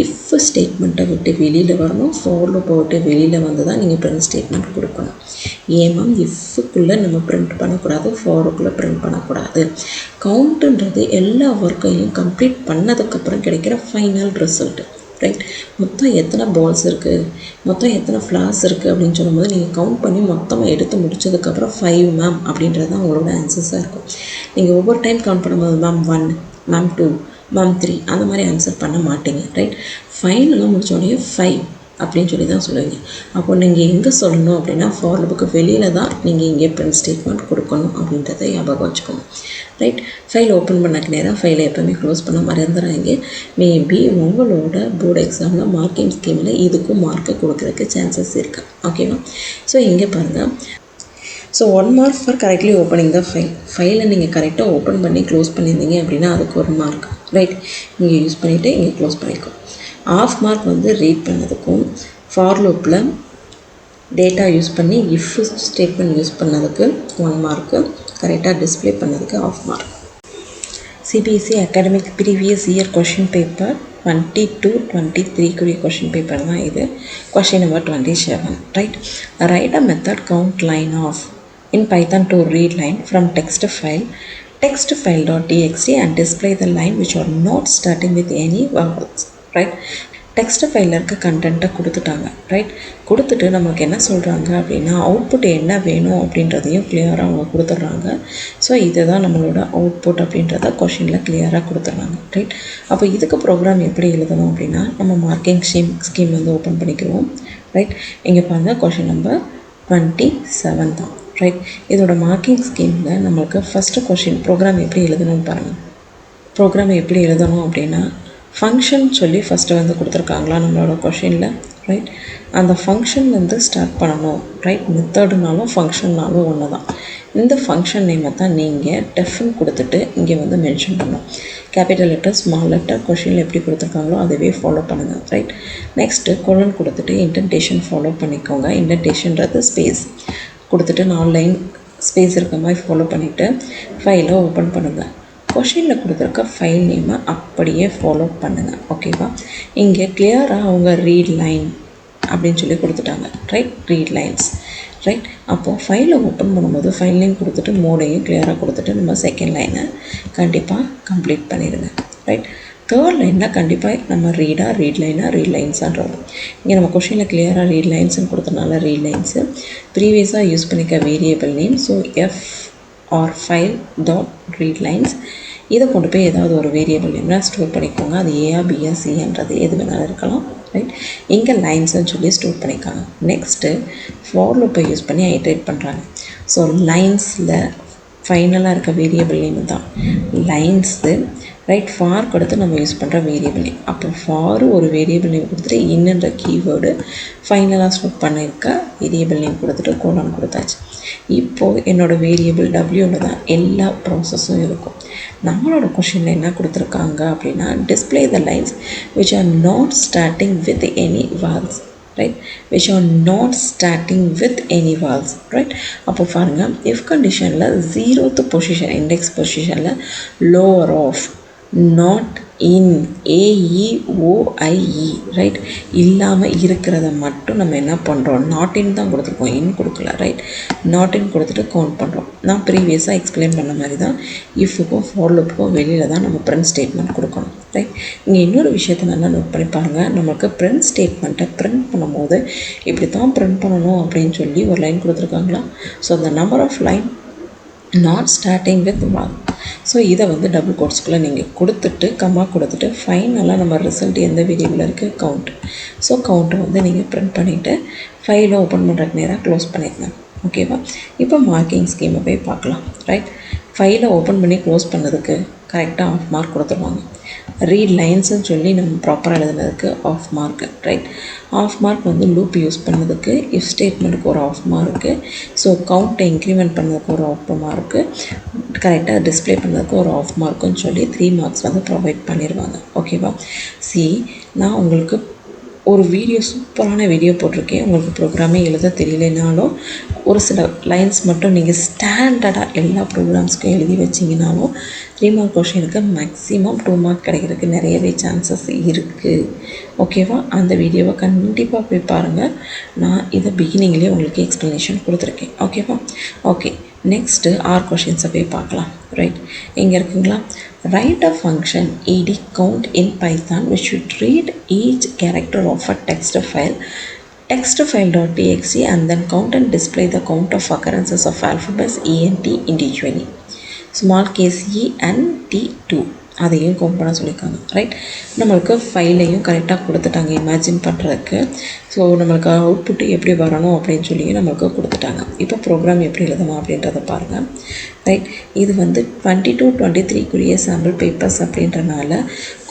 இஃப் ஸ்டேட்மெண்ட்டை விட்டு வெளியில் வரணும். ஃபார் லூப்பை விட்டு வெளியில் வந்து தான் நீங்கள் பிரிண்ட் ஸ்டேட்மெண்ட் கொடுக்கணும். ஏமாம், இஃப்க்குள்ளே நம்ம பிரிண்ட் பண்ணக்கூடாது, ஃபாருக்குள்ளே பிரிண்ட் பண்ணக்கூடாது. கவுண்ட்டுன்றது எல்லா ஒர்க்கையும் கம்ப்ளீட் பண்ணதுக்கப்புறம் கிடைக்கிற ஃபைனல் ரிசல்ட்டு. ரைட், மொத்தம் எத்தனை பால்ஸ் இருக்குது, மொத்தம் எத்தனை ஃப்ளார்ஸ் இருக்குது அப்படின்னு சொல்லும்போது நீங்கள் கவுண்ட் பண்ணி மொத்தமாக எடுத்து முடிச்சதுக்கப்புறம் 5 மேம் அப்படின்றது தான் உங்களோட ஆன்சர்ஸாக இருக்கும். நீங்கள் ஒவ்வொரு டைம் கவுண்ட் பண்ணும்போது மேம் 1, மேம் 2, மேம் 3 அந்த மாதிரி ஆன்சர் பண்ண மாட்டீங்க. ரைட், ஃபைனலாக முடிச்சோடனே 5 அப்படின்னு சொல்லி தான் சொல்லுவீங்க. அப்போ நீங்கள் எங்கே சொல்லணும் அப்படின்னா ஃபார் லூப்புக்கு வெளியில் தான் நீங்கள் இங்கே பிரிண்ட் ஸ்டேட்மெண்ட் கொடுக்கணும் அப்படின்றத ஞாபகம் வச்சுக்கோங்க. ரைட், ஃபைல் ஓப்பன் பண்ணக்கு நேரம் ஃபைலை எப்போவுமே க்ளோஸ் பண்ண மறந்துடுறாங்க. மேபி உங்களோட போர்டு எக்ஸாமில் மார்க்கிங் ஸ்கீமில் இதுக்கும் மார்க்கை கொடுக்குறதுக்கு சான்சஸ் இருக்குது. ஓகேவா, ஸோ இங்கே பாருங்கள். So 1 mark for correctly opening த ஃபைலை நீங்கள் கரெக்டாக ஓப்பன் பண்ணி க்ளோஸ் பண்ணியிருந்தீங்க அப்படின்னா அதுக்கு 1 மார்க். ரைட், இங்கே யூஸ் பண்ணிவிட்டு இங்கே க்ளோஸ் பண்ணிக்கோ. 1/2 மார்க் வந்து ரீட் பண்ணதுக்கும் ஃபார் லூப்பில் டேட்டா யூஸ் பண்ணி இஃப் ஸ்டேட்மெண்ட் யூஸ் பண்ணதுக்கு 1 மார்க்கு, கரெக்டாக டிஸ்பிளே பண்ணதுக்கு 1/2 mark. CBSE academic previous year question paper 22-23 question paper தான் இது. Question number 27. Right, right a method count line of in Python to read line from text file.txt and display the line which are not starting with any vowels. Right, text ஃபைலில் இருக்க கண்டென்ட்டை கொடுத்துட்டாங்க. Right, கொடுத்துட்டு நமக்கு என்ன சொல்கிறாங்க அப்படின்னா output என்ன வேணும் அப்படின்றதையும் கிளியராக அவங்க கொடுத்துட்றாங்க. ஸோ இதுதான் நம்மளோட அவுட்புட் அப்படின்றத கொஷினில் கிளியராக கொடுத்துட்றாங்க. ரைட், அப்போ இதுக்கு ப்ரோக்ராம் எப்படி எழுதணும் அப்படின்னா நம்ம மார்க்கிங் ஸ்கீம் வந்து ஓப்பன் பண்ணிக்கிறோம். ரைட், இங்கே பாருங்கள் கொஷின் நம்பர் 27 தான். ரைட். இதோட மார்க்கிங் ஸ்கீமில் நம்மளுக்கு ஃபஸ்ட்டு கொஷின் ப்ரோக்ராம் எப்படி எழுதணும்னு பாருங்கள். ப்ரோக்ராம் எப்படி எழுதணும் அப்படின்னா, ஃபங்க்ஷன் சொல்லி ஃபஸ்ட்டு வந்து கொடுத்துருக்காங்களா நம்மளோட கொஷினில், ரைட். அந்த ஃபங்க்ஷன் வந்து ஸ்டார்ட் பண்ணணும், ரைட். மெத்தடுனாலும் ஃபங்க்ஷன்னாலும் ஒன்று தான். இந்த ஃபங்க்ஷன் நேமை தான் நீங்கள் டெஃப்னு கொடுத்துட்டு இங்கே வந்து மென்ஷன் பண்ணணும். கேபிட்டல் லெட்டர், ஸ்மால் லெட்டர், கொஷினில் எப்படி கொடுத்துருக்காங்களோ அதுவே ஃபாலோ பண்ணுங்கள், ரைட். நெக்ஸ்ட்டு கொலன் கொடுத்துட்டு இன்டென்டேஷன் ஃபாலோ பண்ணிக்கோங்க. இன்டென்டேஷன்றது ஸ்பேஸ் கொடுத்துட்டு 4 லைன் ஸ்பேஸ் இருக்க மாதிரி ஃபாலோ பண்ணிவிட்டு ஃபைலை ஓப்பன் பண்ணுங்கள். கொஷினில் கொடுத்துருக்க ஃபைல் நேமை அப்படியே ஃபாலோ பண்ணுங்கள், ஓகேவா. இங்கே கிளியராக அவங்க ரீட் லைன் அப்படின்னு சொல்லி கொடுத்துட்டாங்க, ரைட். Read lines, right. அப்போது ஃபைலை ஓப்பன் பண்ணும்போது ஃபைல் நேம் கொடுத்துட்டு மோடையும் கிளியராக கொடுத்துட்டு நம்ம செகண்ட் லைனை கண்டிப்பாக கம்ப்ளீட் பண்ணிடுங்க, ரைட். தேர்ட் லைனில் கண்டிப்பாக நம்ம ரீட் லைன்ஸான்றது. இங்கே நம்ம கொஷினில் கிளியராக ரீட் லைன்ஸ்னு கொடுத்தனால ரீட் லைன்ஸு. ப்ரீவியஸாக யூஸ் பண்ணிக்க variable name, so F R file dot read lines. இதை கொண்டு போய் ஏதாவது ஒரு வேரியபிள் நேம்னா ஸ்டோர் பண்ணிக்கோங்க. அது ஏஆ பிஆ சின்றது எது வேணாலும் இருக்கலாம், ரைட். இங்கே லைன்ஸ்ன்னு சொல்லி ஸ்டோர் பண்ணிக்காங்க. நெக்ஸ்ட்டு ஃபார் லூப்பை யூஸ் பண்ணி ஐட்ரேட் பண்ணுறாங்க. ஸோ லைன்ஸில் ஃபைனலாக இருக்க வேரியபிள் நேம் தான் லைன்ஸு, ரைட். ஃபார் கொடுத்து நம்ம யூஸ் பண்ணுற வேரியபிள் நேம். அப்போ ஃபார் ஒரு வேரியபிள் நேம் கொடுத்துட்டு இன்னுன்ற கீவேர்டு ஃபைனலாக ஸ்டோர் பண்ணியிருக்க வேரியபிள் நேம் கொடுத்துட்டு கோலன் கொடுத்தாச்சு. இப்போது என்னோடய வேரியபிள் டபிள்யூவில் தான் எல்லா ப்ராசஸும் இருக்கும். நம்மளோட கொஷினில் என்ன கொடுத்துருக்காங்க அப்படின்னா, display the lines which are not starting with any vowels, right, which are not starting with any vowels, right. அப்போ பாருங்கள், if கண்டிஷனில் 0th பொசிஷன் இண்டெக்ஸ் பொசிஷனில் lower of not in AEOIE, right, இல்லாமல் இருக்கிறத மட்டும் நம்ம என்ன பண்ணுறோம், நாட் இன் தான் கொடுத்துருக்கோம், இன் கொடுக்கல, ரைட். நாட் இன் கொடுத்துட்டு கவுண்ட் பண்ணுறோம். நான் ப்ரீவியஸாக எக்ஸ்பிளைன் பண்ண மாதிரி தான் இஃப்க்கும் ஃபார் லூப்புக்கும் வெளியில் தான் நம்ம பிரிண்ட் ஸ்டேட்மெண்ட் கொடுக்கணும், ரைட். இங்கே இன்னொரு விஷயத்தை நல்லா நோட் பண்ணி பாருங்கள். நமக்கு பிரிண்ட் ஸ்டேட்மெண்ட்டை பிரிண்ட் பண்ணும்போது இப்படி தான் பிரிண்ட் பண்ணணும் அப்படின்னு சொல்லி ஒரு லைன் கொடுத்துருக்காங்களா. ஸோ அந்த number of line not starting with one. So இதை வந்து டபுள் கோட்ஸ்குள்ளே நீங்கள் கொடுத்துட்டு கம்மா கொடுத்துட்டு ஃபைனலாக நம்ம ரிசல்ட் எந்த வேரியபிள் இருக்குது, கவுண்ட். ஸோ கவுண்ட்டை வந்து நீங்கள் பிரிண்ட் பண்ணிவிட்டு ஃபைலை ஓப்பன் பண்ணுறதுக்கு நேராக க்ளோஸ் பண்ணிடுங்க, ஓகேவா. இப்போ மார்க்கிங் ஸ்கீமை போய் பார்க்கலாம், ரைட். ஃபைலை ஓப்பன் பண்ணி க்ளோஸ் பண்ணதுக்கு கரெக்டாக ஆஃப் மார்க் கொடுத்துருவாங்க. ரீட் லைன்ஸ்ன்னு சொல்லி நம்ம ப்ராப்பராக எழுதுனதுக்கு half mark, right. Half mark வந்து லூப் யூஸ் பண்ணதுக்கு, இஃப் ஸ்டேட்மெண்ட்டுக்கு ஒரு ஆஃப் மார்க்கு, ஸோ கவுண்ட்டை இன்க்ரிமெண்ட் பண்ணதுக்கு ஒரு ஆஃப் மார்க்கு, கரெக்டாக டிஸ்பிளே பண்ணதுக்கு ஒரு ஆஃப் மார்க்குன்னு சொல்லி 3 மார்க்ஸ் வந்து ப்ரொவைட் பண்ணிடுவாங்க, ஓகேவா. நான் உங்களுக்கு ஒரு வீடியோ சூப்பரான வீடியோ போட்டிருக்கேன். உங்களுக்கு ப்ரோக்ராமே எழுத தெரியலனாலும் ஒரு சில லைன்ஸ் மட்டும் நீங்கள் ஸ்டாண்டர்டாக எல்லா ப்ரோக்ராம்ஸ்க்கும் எழுதி வச்சிங்கனாலும் 3 மார்க் கொஷினுக்கு மேக்ஸிமம் 2 மார்க் கிடைக்கிறதுக்கு நிறையவே சான்சஸ் இருக்குது, ஓகேவா. அந்த வீடியோவை கண்டிப்பாக போய் பாருங்கள். நான் இதை பிகினிங்லேயே உங்களுக்கு எக்ஸ்ப்ளனேஷன் கொடுத்துருக்கேன், ஓகேவா. ஓகே, நெக்ஸ்ட்டு ஆர் கொஷின்ஸை போய் பார்க்கலாம், ரைட். இங்கே இருக்குங்களா. Write a function ed count in Python which should read each character of a text file.txt and then count and display the count of occurrences of alphabets E and T individually. Small case E and T2 அதையும் count பண்ண சொல்லியிருக்காங்க, right. நம்மளுக்கு ஃபைலையும் கரெக்டாக கொடுத்துட்டாங்க imagine பண்ணுறதுக்கு. So நம்மளுக்கு output எப்படி வரணும் அப்படின்னு சொல்லி நம்மளுக்கு கொடுத்துட்டாங்க. இப்போ ப்ரோக்ராம் எப்படி எழுதணும் அப்படின்றத பாருங்கள், ரைட். இது வந்து 22-23 சாம்பிள் பேப்பர்ஸ் அப்படின்றனால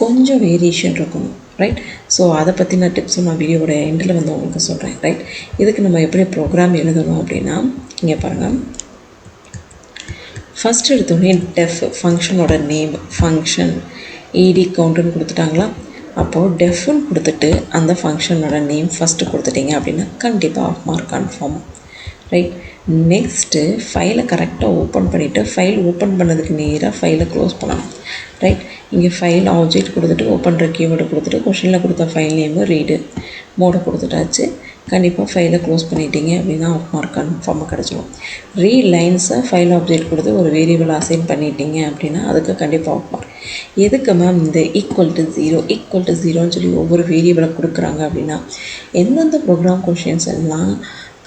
கொஞ்சம் வேரியேஷன் இருக்கணும், ரைட். ஸோ அதை பற்றின டிப்ஸும் நான் வீடியோவோட எண்டில் வந்து உங்களுக்கு சொல்கிறேன், ரைட். இதுக்கு நம்ம எப்படி ப்ரோக்ராம் எழுதணும் அப்படின்னா, இங்கே பாருங்கள். ஃபஸ்ட் எடுத்தோடனே டெஃப் ஃபங்க்ஷனோட நேம் ஃபங்க்ஷன் ed கவுண்ட்டுன்னு கொடுத்துட்டாங்களா. அப்போது டெஃப்னு கொடுத்துட்டு அந்த ஃபங்க்ஷனோட நேம் ஃபஸ்ட்டு கொடுத்துட்டிங்க அப்படின்னா கண்டிப்பாக half mark confirm, right. Next ஃபைலை கரெக்டாக ஓப்பன் பண்ணிவிட்டு ஃபைல் ஓப்பன் பண்ணதுக்கு நேராக ஃபைலை க்ளோஸ் பண்ணணும், ரைட். இங்கே ஃபைல் ஆப்ஜெக்ட் கொடுத்துட்டு ஓப்பன்ற கீவேர்டு கொடுத்துட்டு கொஷினில் கொடுத்த ஃபைல் நேமு ரீடு மோடை கொடுத்துட்டாச்சு. கண்டிப்பாக ஃபைலை க்ளோஸ் பண்ணிட்டீங்க அப்படின்னா ஆஃப் மார்க் கன்ஃபார்மாக கிடச்சிடும். ரீட் லைன்ஸை ஃபைல் ஆப்ஜெக்ட் கொடுத்து ஒரு வேரியபிள் அசைன் பண்ணிட்டீங்க அப்படின்னா அதுக்கு கண்டிப்பாக ஆஃப் மார்க். எதுக்கு மேம் இந்த ஈக்குவல் டு ஜீரோன்னு சொல்லி ஒவ்வொரு வேரியபிளை கொடுக்குறாங்க அப்படின்னா, எந்தெந்த ப்ரோக்ராம் கொஷின்ஸ் எல்லாம்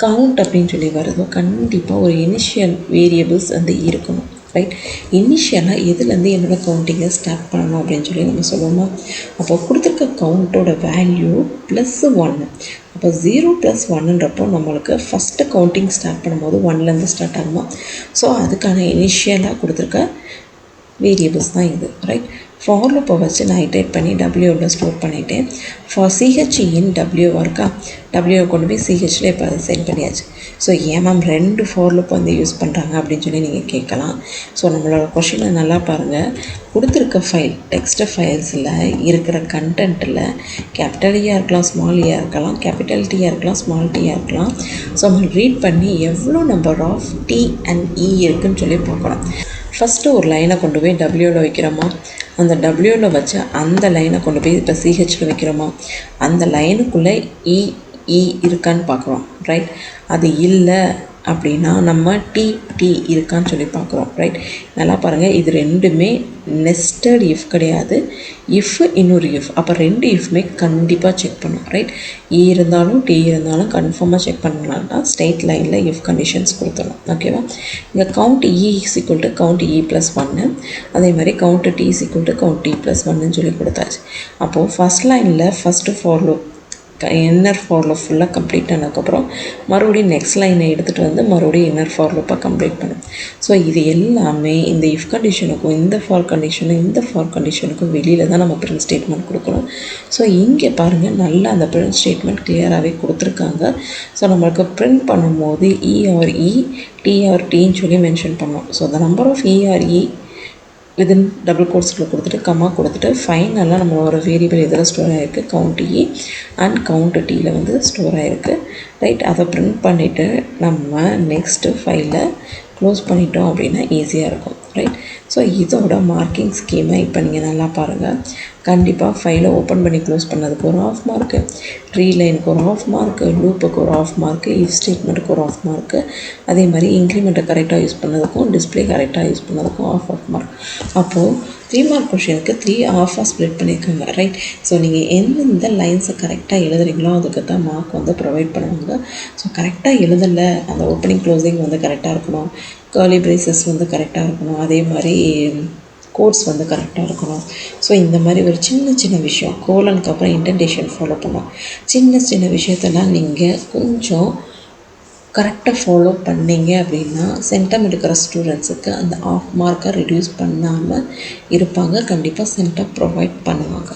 கவுண்ட் அப்படின்னு சொல்லி வருதோ கண்டிப்பாக ஒரு இனிஷியல் வேரியபிள்ஸ் வந்து இருக்கணும், ரைட். இனிஷியலாக எதுலேருந்து என்னோடய கவுண்டிங்கை ஸ்டார்ட் பண்ணணும் அப்படின்னு சொல்லி நம்ம சொல்லுவோமா. அப்போ கொடுத்துருக்க கவுண்ட்டோட வேல்யூ +1. அப்போ 0 + 1ன்றப்போ நம்மளுக்கு ஃபஸ்ட்டு கவுண்டிங் ஸ்டார்ட் பண்ணும்போது 1லேருந்து ஸ்டார்ட் ஆகுமா. ஸோ அதுக்கான இனிஷியலாக கொடுத்துருக்க வேரியபிள்ஸ் தான் இது, ரைட். ஃபார் லூப்பை வச்சு நான் இட்ரேட் பண்ணி டபிள்யூவில் ஸ்டோர் பண்ணிவிட்டேன். ஃபார் சிஹெச் இன் டபிள்யூவாக இருக்கா, டபிள்யூவை கொண்டு போய் சிஹெச்சில் இப்போ அதை சென்ட் பண்ணியாச்சு. ஸோ ஏன் மேம் 2 ஃபார் லூப் வந்து யூஸ் பண்ணுறாங்க அப்படின்னு சொல்லி நீங்கள் கேட்கலாம். ஸோ நம்மளோட கொஷினை நல்லா பாருங்கள். கொடுத்துருக்க ஃபைல் டெக்ஸ்ட் ஃபைல்ஸில் இருக்கிற கண்டென்ட்டில் கேபிட்டல் ஈயாக இருக்கலாம், ஸ்மால் ஈயாக இருக்கலாம், கேபிட்டல் டீயாக இருக்கலாம், ஸ்மால் டீயாக இருக்கலாம். ஸோ நம்ம ரீட் பண்ணி எவ்வளோ நம்பர் ஆஃப் டி அண்ட் இ இருக்குதுன்னு சொல்லி பார்க்கணும். ஃபஸ்ட்டு ஒரு லைனை கொண்டு போய் டபிள்யூவில் வைக்கிறோமா, அந்த டபிள்யூவில் வச்சு அந்த லைனை கொண்டு போய் இப்போ சிஹெச்சில் வைக்கிறோமா, அந்த லைனுக்குள்ளே இ இருக்கான்னு பார்க்குறோம், ரைட். அது இல்லை அப்படின்னா நம்ம டி இருக்கான்னு சொல்லி பார்க்குறோம், ரைட். நல்லா பாருங்கள், இது ரெண்டுமே நெஸ்டட் இஃப் கிடையாது, இஃப் இன்னொரு இஃப். அப்போ 2 இஃப்மே கண்டிப்பாக செக் பண்ணும், ரைட். இ இருந்தாலும் டி இருந்தாலும் கன்ஃபார்மாக செக் பண்ணலாம்னா ஸ்ட்ரெயிட் லைனில் இஃப் கண்டிஷன்ஸ் கொடுத்துடணும், ஓகேவா. இங்கே கவுண்ட் இ = கவுண்ட் இ + 1, அதே மாதிரி கவுண்ட் டி = கவுண்ட் டி + 1ன்னு சொல்லி கொடுத்தாச்சு. அப்போது ஃபஸ்ட் லைனில் first for loop inner for loop ஃபுல்லாக கம்ப்ளீட் ஆனதுக்கப்புறம் மறுபடியும் நெக்ஸ்ட் லைனை எடுத்துகிட்டு வந்து மறுபடியும் இன்னர் ஃபார் லூப்பை கம்ப்ளீட் பண்ணும். ஸோ இது எல்லாமே இந்த இஃப் கண்டிஷனுக்கும் இந்த ஃபார் கண்டிஷனுக்கும் வெளியில் தான் நம்ம பிரிண்ட் ஸ்டேட்மெண்ட் கொடுக்கணும். ஸோ இங்கே பாருங்கள், நல்லா அந்த பிரிண்ட் ஸ்டேட்மெண்ட் கிளியராகவே கொடுத்துருக்காங்க. ஸோ நம்மளுக்கு பிரிண்ட் பண்ணும்போது இ டி ஆர் டின்னு சொல்லி மென்ஷன் பண்ணோம். So the number of E within double கோட்ஸில் கொடுத்துட்டு கம்மா கொடுத்துட்டு ஃபைனலாக நம்மளோட வேரியபிள் எதில் ஸ்டோர் ஆகிருக்கு, கவுண்ட் இ அண்ட் கவுண்ட் டியில் வந்து ஸ்டோர் ஆகிருக்கு, ரைட். அதை பிரிண்ட் பண்ணிவிட்டு நம்ம நெக்ஸ்ட்டு ஃபைலை க்ளோஸ் பண்ணிட்டோம் அப்படின்னா ஈஸியாக இருக்கும், ரைட். ஸோ இதோட மார்க்கிங் ஸ்கீமை இப்போ நீங்கள் நல்லா பாருங்கள். கண்டிப்பாக ஃபைலை ஓப்பன் பண்ணி க்ளோஸ் பண்ணதுக்கு ஒரு ஆஃப் மார்க்கு, ரீலைனுக்கு ஒரு ஆஃப் மார்க்கு, லூப்புக்கு ஒரு ஆஃப் மார்க்கு, இஃப் ஸ்டேட்மெண்ட்டுக்கு ஒரு ஆஃப் மார்க்கு, அதே மாதிரி இன்க்ரிமெண்ட்டை கரெக்டாக யூஸ் பண்ணதுக்கும் டிஸ்பிளே கரெக்டாக யூஸ் பண்ணதுக்கும் ஆஃப் மார்க். அப்போது 3 மார்க் கொஷனுக்கு 3 ஆஃபாக ஸ்ப்ளிட் பண்ணியிருக்காங்க, ரைட். ஸோ நீங்கள் எந்தெந்த லைன்ஸை கரெக்டாக எழுதுறீங்களோ அதுக்கு தான் மார்க் வந்து ப்ரொவைட் பண்ணுவாங்க. ஸோ கரெக்டாக எழுதலை, அந்த ஓப்பனிங் க்ளோசிங் வந்து கரெக்டாக இருக்கணும், கர்லி பிரேசஸ் வந்து கரெக்டாக இருக்கணும், அதே மாதிரி கோட்ஸ் வந்து கரெக்டாக இருக்கணும். ஸோ இந்த மாதிரி ஒரு சின்ன விஷயம், கோலனுக்கு அப்புறம் இன்டென்டேஷன் ஃபாலோ பண்ணோம். சின்ன விஷயத்தெல்லாம் நீங்கள் கொஞ்சம் கரெக்டாக ஃபாலோ பண்ணிங்க அப்படின்னா சென்டம் எடுக்கிற ஸ்டூடெண்ட்ஸுக்கு அந்த ஆஃப் மார்க்கை ரெடியூஸ் பண்ணாமல் இருப்பாங்க. கண்டிப்பாக சென்டம் ப்ரொவைட் பண்ணுவாங்க.